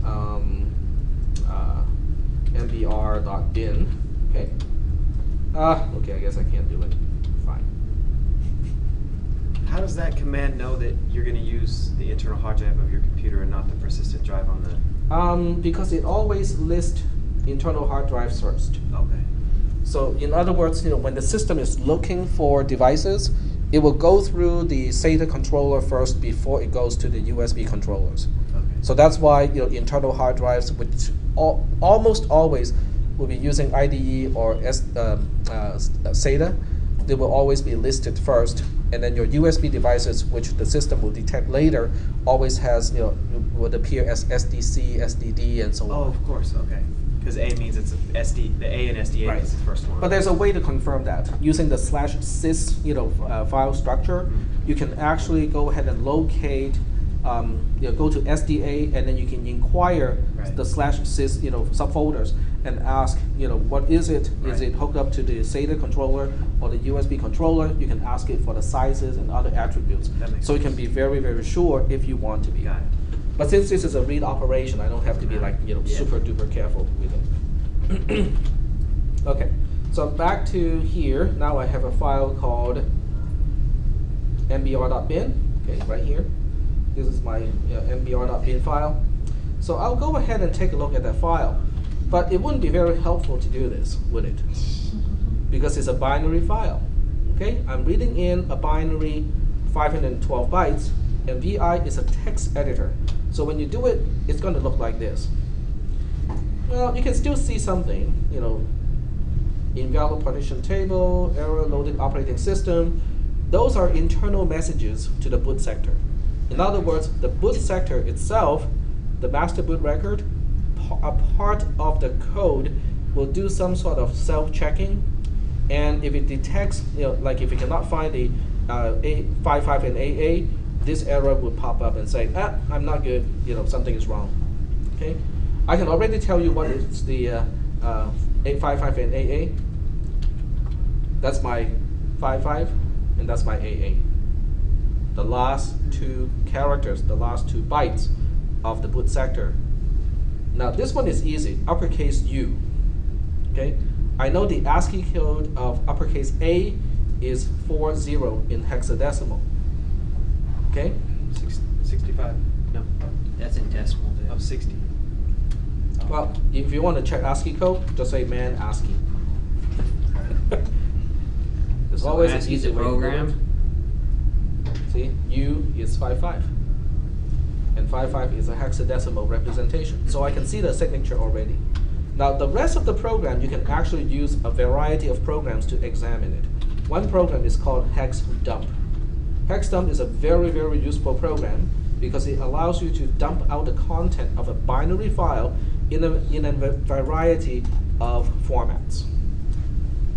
mbr.bin. Okay. Okay, I guess I can't do it. Fine. How does that command know that you're going to use the internal hard drive of your computer and not the persistent drive on the... Because it always lists internal hard drives first. Okay. So in other words, when the system is looking for devices, it will go through the SATA controller first before it goes to the USB controllers. Okay. So that's why internal hard drives, which almost always will be using IDE or SATA, they will always be listed first, and then your USB devices, which the system will detect later, always has would appear as SDC, SDD, and so on. Oh, of course. Okay. Because A means it's a SD. The A in SDA Right. is the first one. But there's a way to confirm that. Using the /sys, file structure, you can actually go ahead and locate, go to SDA, and then you can inquire Right. the /sys, subfolders, and ask, what is it? Is Right. it hooked up to the SATA controller or the USB controller? You can ask it for the sizes and other attributes. That makes So you sense. can be very, very sure if you want to be. Got it. But since this is a read operation, I don't have to be like, Yeah. super duper careful with it. Okay, so back to here. Now I have a file called mbr.bin. Okay, right here. This is my mbr.bin file. So I'll go ahead and take a look at that file. But it wouldn't be very helpful to do this, would it? Because it's a binary file. Okay, I'm reading in a binary 512 bytes, and VI is a text editor. So when you do it, it's going to look like this. Well, you can still see something, invalid partition table, error loaded operating system. Those are internal messages to the boot sector. In other words, the boot sector itself, the master boot record, a part of the code will do some sort of self-checking, and if it detects, like if it cannot find the 855 and AA, this error would pop up and say, I'm not good, something is wrong. Okay, I can already tell you what is the 855 and AA. That's my 55, and that's my AA. The last two characters, the last two bytes of the boot sector. Now this one is easy, uppercase U. Okay, I know the ASCII code of uppercase A is 40 in hexadecimal. Okay, 65. No. That's in decimal, dude. Of 60. well, if you want to check ASCII code, just say man ASCII. There's So always an ASCII's easy a way to do program? it. See, U is 55. And 55 is a hexadecimal representation. So I can see the signature already. Now the rest of the program, you can actually use a variety of programs to examine it. One program is called Hex Dump. Hex Dump is a very, very useful program because it allows you to dump out the content of a binary file in a variety of formats.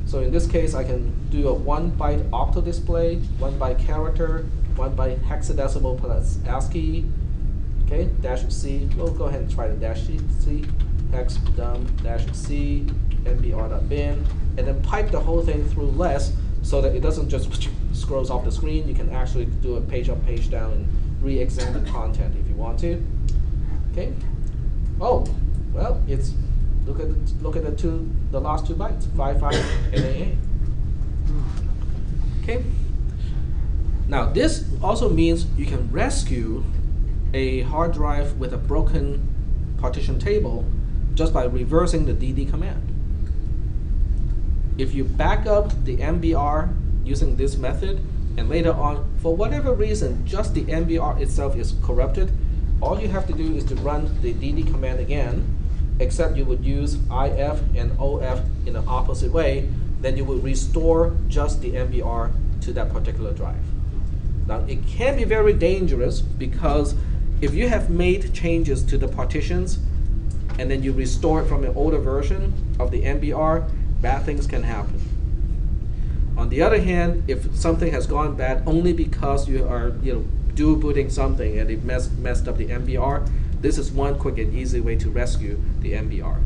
So in this case, I can do a 1 byte octal display, 1 byte character, 1 byte hexadecimal plus ASCII, okay, -C. We'll go ahead and try the -C, hex dump -C, mbr.bin, and then pipe the whole thing through less so that it doesn't just scrolls off the screen. You can actually do a page up, page down, and re-examine the content if you want to. Okay. Oh, well, it's look at the last two bytes, 55 and AA. Okay. Now this also means you can rescue a hard drive with a broken partition table just by reversing the DD command. If you back up the MBR using this method, and later on, for whatever reason, just the MBR itself is corrupted, all you have to do is to run the DD command again, except you would use IF and OF in the opposite way, then you will restore just the MBR to that particular drive. Now, it can be very dangerous because if you have made changes to the partitions and then you restore it from an older version of the MBR, bad things can happen. On the other hand, if something has gone bad only because you are dual booting something and it messed up the MBR, this is one quick and easy way to rescue the MBR.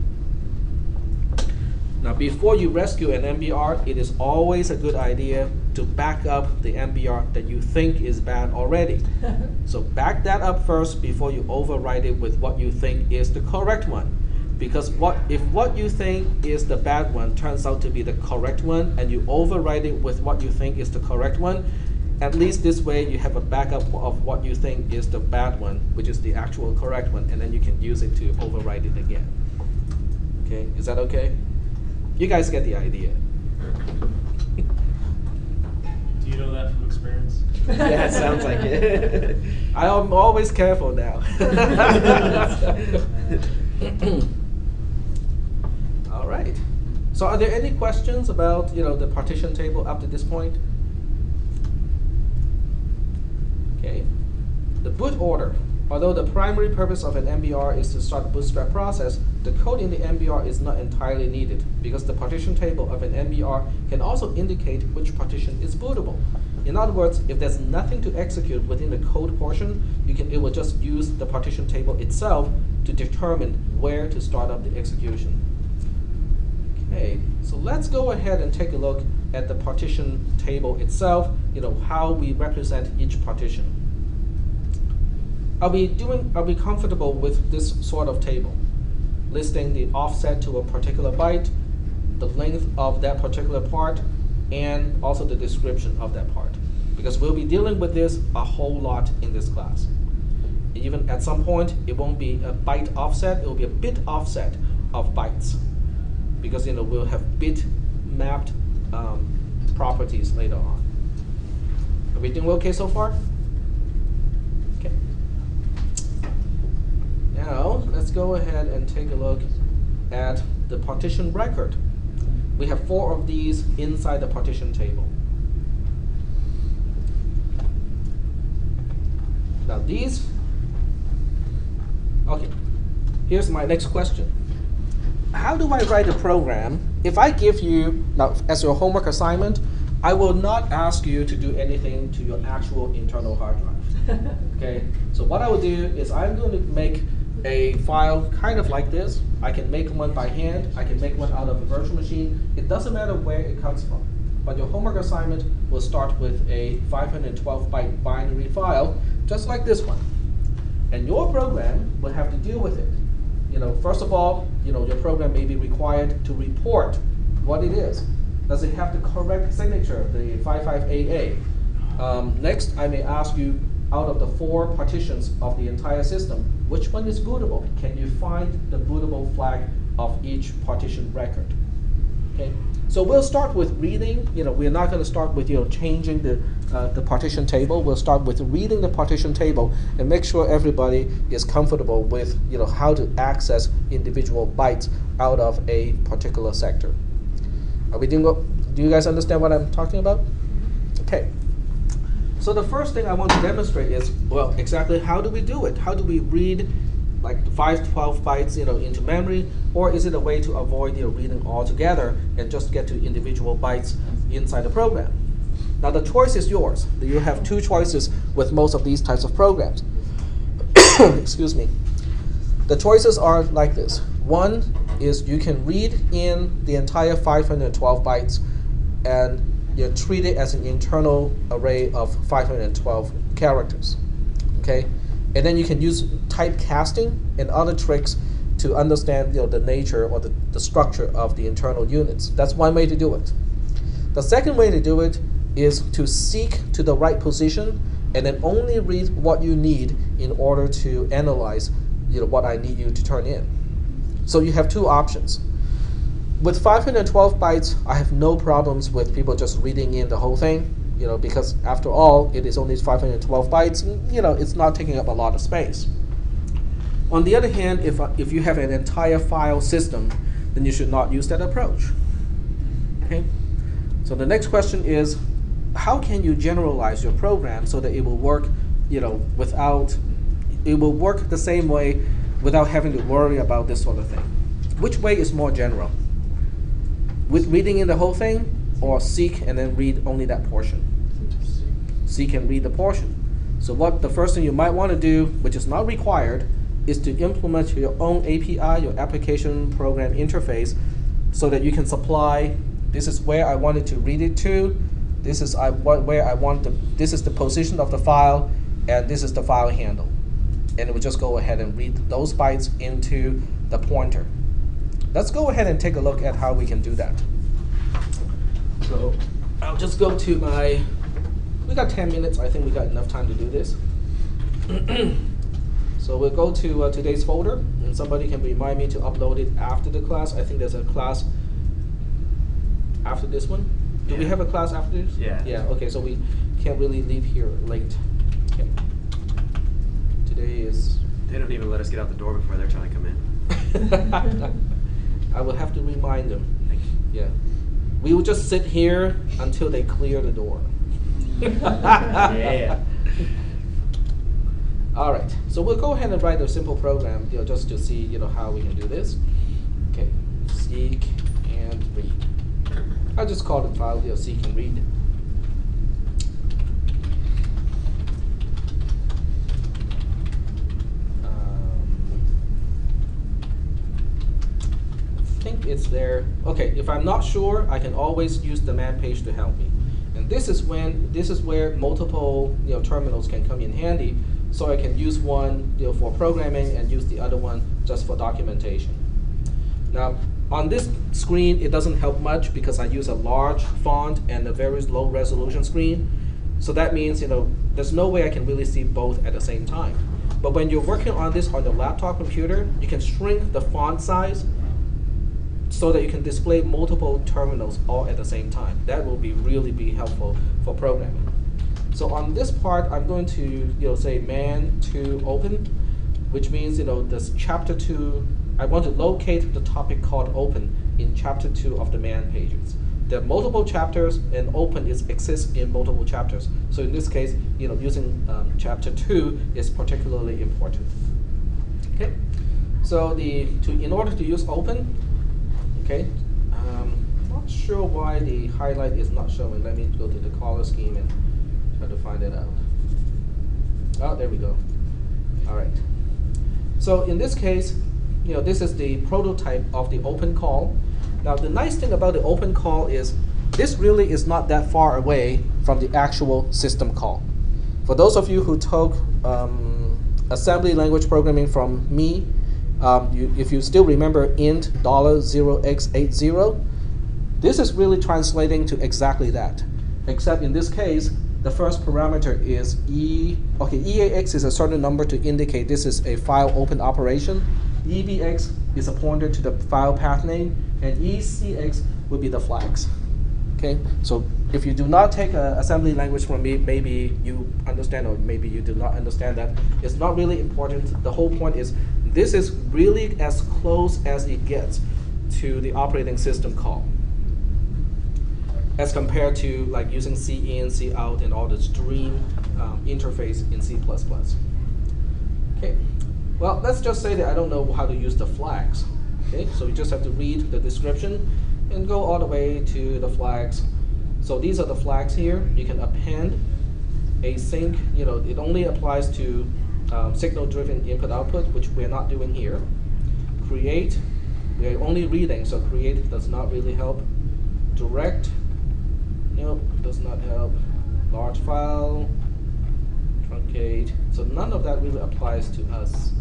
Now before you rescue an MBR, it is always a good idea to back up the MBR that you think is bad already. So back that up first before you override it with what you think is the correct one. Because if what you think is the bad one turns out to be the correct one, and you override it with what you think is the correct one, at least this way you have a backup of what you think is the bad one, which is the actual correct one, and then you can use it to override it again. Okay, is that okay? You guys get the idea. Do you know that from experience? Yeah, it sounds like it. I am always careful now. All right. So are there any questions about the partition table up to this point? Okay. The boot order. Although the primary purpose of an MBR is to start the bootstrap process, the code in the MBR is not entirely needed because the partition table of an MBR can also indicate which partition is bootable. In other words, if there's nothing to execute within the code portion, it will just use the partition table itself to determine where to start up the execution. Okay, so let's go ahead and take a look at the partition table itself, how we represent each partition. Are we comfortable with this sort of table? Listing the offset to a particular byte, the length of that particular part, and also the description of that part. Because we'll be dealing with this a whole lot in this class. Even at some point, it won't be a byte offset, it will be a bit offset of bytes. Because we'll have bit mapped properties later on. Everything okay so far? Okay. Now, let's go ahead and take a look at the partition record. We have 4 of these inside the partition table. Now these, okay, here's my next question. How do I write a program? If I give you, now as your homework assignment, I will not ask you to do anything to your actual internal hard drive. Okay, so what I will do is I'm going to make a file kind of like this. I can make one by hand, I can make one out of a virtual machine. It doesn't matter where it comes from. But your homework assignment will start with a 512-byte binary file, just like this one. And your program will have to deal with it. First of all, your program may be required to report what it is. Does it have the correct signature, the 55AA? Next, I may ask you, out of the 4 partitions of the entire system, which one is bootable? Can you find the bootable flag of each partition record? Okay, so we'll start with reading. We're not going to start with changing the partition table. We'll start with reading the partition table and make sure everybody is comfortable with how to access individual bytes out of a particular sector. Do you guys understand what I'm talking about? Okay. So the first thing I want to demonstrate is, well, exactly how do we do it? How do we read like 512 bytes into memory, or is it a way to avoid reading altogether and just get to individual bytes inside the program? Now the choice is yours. You have 2 choices with most of these types of programs. Excuse me. The choices are like this. One is you can read in the entire 512 bytes and you treat it as an internal array of 512 characters, okay? And then you can use typecasting and other tricks to understand the nature or the structure of the internal units. That's one way to do it. The second way to do it is to seek to the right position and then only read what you need in order to analyze what I need you to turn in. So you have 2 options. With 512 bytes, I have no problems with people just reading in the whole thing, because after all, it is only 512 bytes, it's not taking up a lot of space. On the other hand, if you have an entire file system, then you should not use that approach. Okay? So the next question is, how can you generalize your program so that it will work, it will work the same way without having to worry about this sort of thing? Which way is more general? With reading in the whole thing, or seek and then read only that portion? Seek and read the portion. So the first thing you might want to do, which is not required, is to implement your own API, your application program interface, so that you can supply, this is where I wanted to read it to, this is this is the position of the file, and this is the file handle. And it will just go ahead and read those bytes into the pointer. Let's go ahead and take a look at how we can do that. So I'll just go to we got 10 minutes. I think we got enough time to do this. So we'll go to today's folder, and somebody can remind me to upload it after the class. I think there's a class after this one. Do we have a class after this? Yeah. Yeah, okay, so we can't really leave here late. Okay. Today is... They don't even let us get out the door before they're trying to come in. I will have to remind them. Thank you. Yeah. We will just sit here until they clear the door. Yeah. All right, so we'll go ahead and write a simple program, just to see, how we can do this. Okay, seek and read. I'll just call the file, seek and read. I think it's there. Okay, if I'm not sure, I can always use the man page to help me. And this is where multiple terminals can come in handy. So I can use one for programming and use the other one just for documentation. Now on this screen, it doesn't help much because I use a large font and a very low resolution screen. So that means there's no way I can really see both at the same time. But when you're working on this on your laptop computer, you can shrink the font size so that you can display multiple terminals all at the same time. That will really be helpful for programming. So on this part, I'm going to say man to open, which means this chapter 2. I want to locate the topic called open in chapter 2 of the man pages. There are multiple chapters, and open exists in multiple chapters. So in this case, using chapter 2 is particularly important. Okay. So in order to use open, okay. Not sure why the highlight is not showing. Let me go to the color scheme and try to find it out. Oh, there we go. All right. So in this case, this is the prototype of the open call. Now the nice thing about the open call is this really is not that far away from the actual system call. For those of you who took assembly language programming from me, if you still remember int $0x80, this is really translating to exactly that. Except in this case, the first parameter is EAX is a certain number to indicate this is a file open operation. EBX is a pointer to the file path name, and ECX would be the flags. Okay, so if you do not take assembly language from me, maybe you understand or maybe you do not understand that. It's not really important. The whole point is this is really as close as it gets to the operating system call, as compared to like using cin, cout, and all the stream interface in C++. Okay, well, let's just say that I don't know how to use the flags. Okay, so you just have to read the description and go all the way to the flags. So these are the flags here. You can append, async. It only applies to signal-driven input-output, which we're not doing here. Create, we're only reading, so create does not really help. Direct, nope, does not help. Large file, truncate. So none of that really applies to us.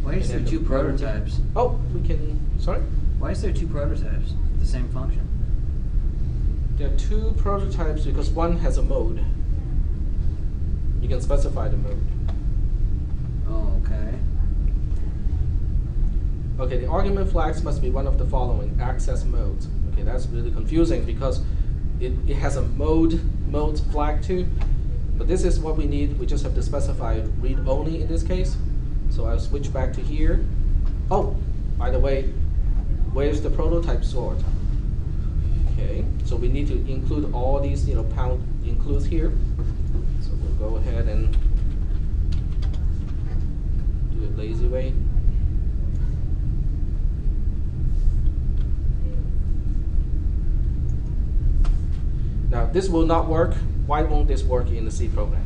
Why is there two prototypes? Oh, we can, sorry? Why is there two prototypes? The same function. There are two prototypes because one has a mode. You can specify the mode. Oh, okay. Okay, the argument flags must be one of the following access modes. Okay, that's really confusing because it has a mode flag too. But this is what we need. We just have to specify read only in this case. So I'll switch back to here. Oh, by the way, where's the prototype sort? Okay, so we need to include all these, pound includes here. So we'll go ahead and do it lazy way. Now this will not work. Why won't this work in the C program?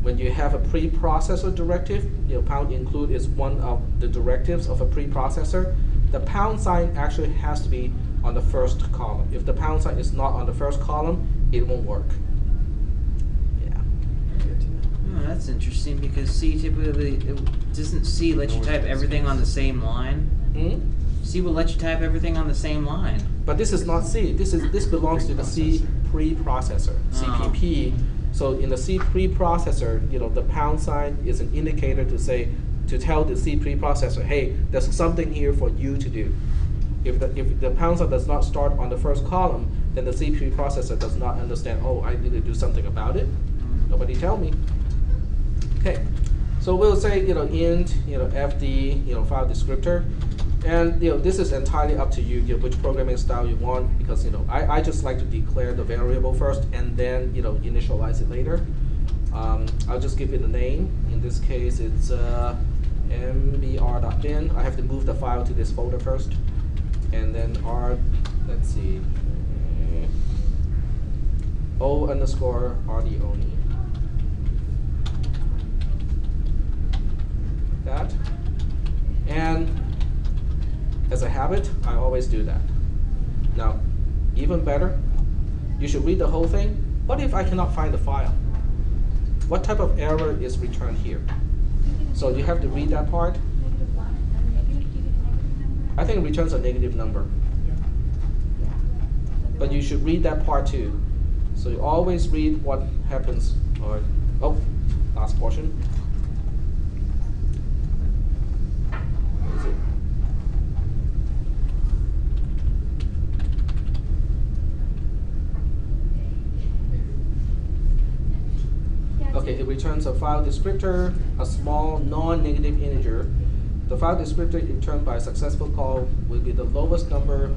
When you have a preprocessor directive, pound include is one of the directives of a preprocessor. The pound sign actually has to be on the first column. If the pound sign is not on the first column, it won't work. Yeah. Oh, that's interesting because C typically doesn't C let you type everything on the same line. C will let you type everything on the same line. But this is not C. This belongs to the C preprocessor, CPP. So in the C preprocessor, the pound sign is an indicator to tell the C preprocessor, hey, there's something here for you to do. If the pound sign does not start on the first column, then the C preprocessor does not understand, oh, I need to do something about it. Nobody tell me. Okay, so we'll say int fd file descriptor, And this is entirely up to you, which programming style you want, because I just like to declare the variable first and then initialize it later. I'll just give it a name. In this case, it's mbr.bin. I have to move the file to this folder first, and then let's see, o_rd_only. That, and as a habit, I always do that. Now, even better, you should read the whole thing, but if I cannot find the file, what type of error is returned here? So you have to read that part. Negative one, a negative, do you get a negative number? I think it returns a negative number, but you should read that part too. So you always read what happens, last portion. Where is it? Okay, it returns a file descriptor, a small non-negative integer. The file descriptor returned by a successful call will be the lowest number.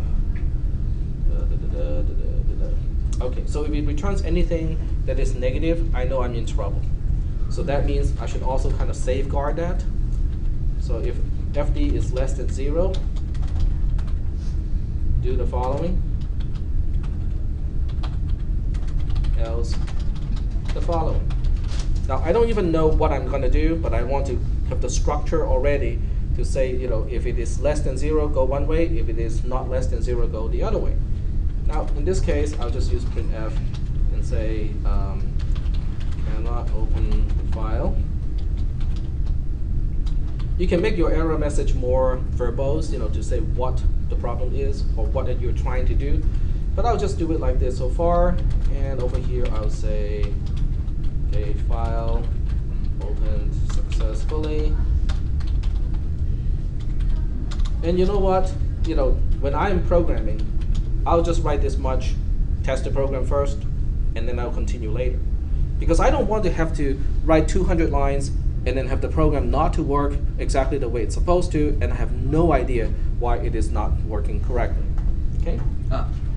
Okay, so if it returns anything that is negative, I know I'm in trouble. So that means I should also kind of safeguard that. So if FD is less than 0, do the following, else the following. Now, I don't even know what I'm going to do, but I want to have the structure already to say, if it is less than 0, go one way. If it is not less than 0, go the other way. Now, in this case, I'll just use printf and say, cannot open the file. You can make your error message more verbose, to say what the problem is or what that you're trying to do. But I'll just do it like this so far. And over here, I'll say, okay, file opened successfully. And you know what? When I'm programming, I'll just write this much, test the program first, and then I'll continue later. Because I don't want to have to write 200 lines and then have the program not to work exactly the way it's supposed to, and I have no idea why it is not working correctly. Okay?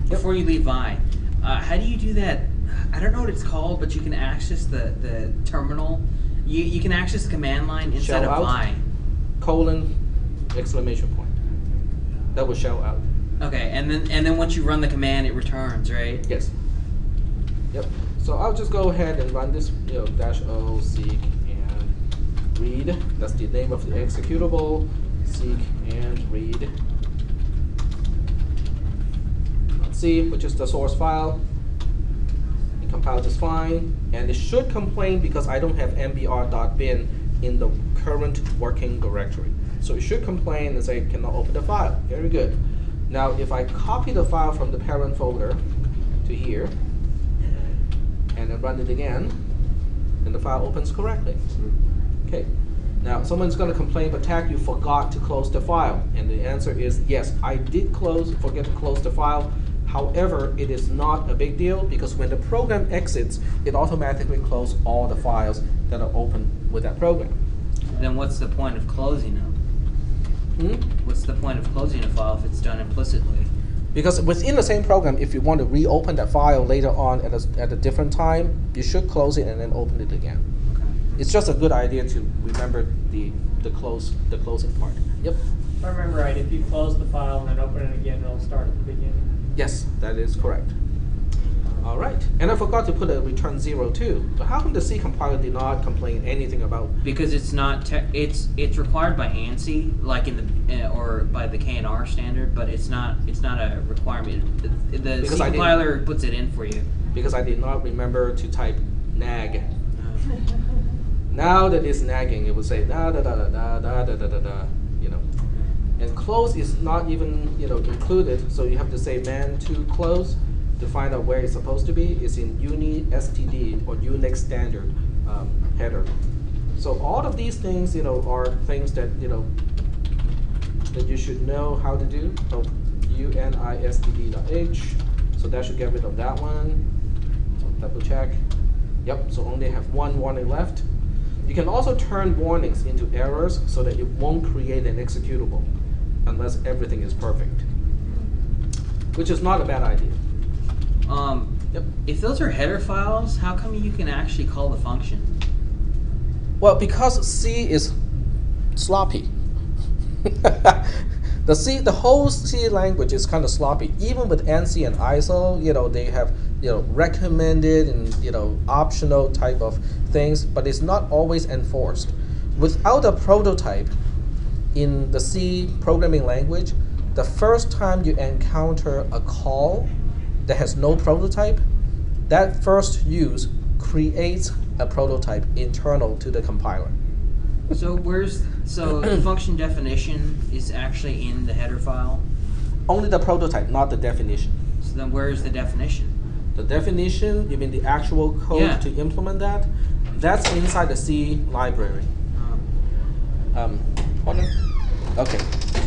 Before you leave Vi, how do you do that? I don't know what it's called, but you can access the terminal. You can access the command line inside of Vi. : exclamation point. That will shell out. Okay, and then once you run the command, it returns, right? Yes. Yep. So I'll just go ahead and run this, -o seek and read. That's the name of the executable. Seek and read. Let's see, which is the source file. It compiled just fine, and it should complain because I don't have mbr.bin in the current working directory. So it should complain and say cannot open the file. Very good. Now, if I copy the file from the parent folder to here, and then run it again, then the file opens correctly. Okay. Now, someone's going to complain, but Tack, you forgot to close the file. And the answer is yes, I did forget to close the file. However, it is not a big deal because when the program exits, it automatically closes all the files that are open with that program. Then what's the point of closing them? What's the point of closing a file if it's done implicitly? Because within the same program, if you want to reopen that file later on at a different time, you should close it and then open it again. Okay. It's just a good idea to remember the closing part. Yep. If I remember right, if you close the file and then open it again, it'll start at the beginning. Yes, that is correct. All right. And I forgot to put a return 0 too. So how come the C compiler did not complain anything about? Because it's not it's required by ANSI, like in the or by the KNR standard, but it's not a requirement. The C compiler puts it in for you. Because I did not remember to type nag. Now that it's nagging, it would say da da da da da da da da da da. And close is not even included, so you have to say man to close to find out where it's supposed to be. It's in UniSTD or Unix standard header. So all of these things, are things that that you should know how to do. So unistd.h. So that should get rid of that one. So double check. Yep. So only have one warning left. You can also turn warnings into errors so that it won't create an executable. unless everything is perfect, which is not a bad idea. Yep. If those are header files, how come you can actually call the function? Well, because C is sloppy. The whole C language is kind of sloppy. Even with ANSI and ISO, they have recommended and optional type of things, but it's not always enforced. Without a prototype in the C programming language, the first time you encounter a call that has no prototype, that first use creates a prototype internal to the compiler. So the function definition is actually in the header file? Only the prototype, not the definition. So then where's the definition? The definition, you mean the actual code to implement that? That's inside the C library. Hold on. Okay,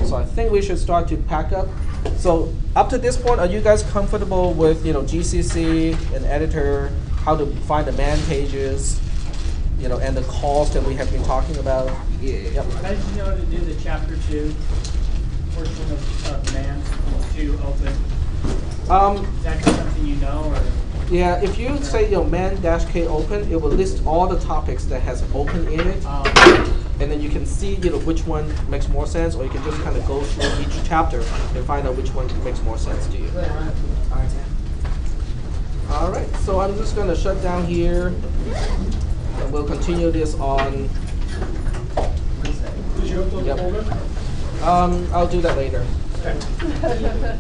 so I think we should start to pack up. So up to this point, are you guys comfortable with GCC, an editor, how to find the man pages, and the calls that we have been talking about? Yeah. Yep. How did you know to do the chapter 2 portion of man to open? Is that just something you know, or? Yeah, if you say man-k open, it will list all the topics that has open in it, and then you can see which one makes more sense, or you can just kind of go through each chapter and find out which one makes more sense to you. All right, so I'm just going to shut down here, and we'll continue this on. Did you upload the folder? I'll do that later. Okay.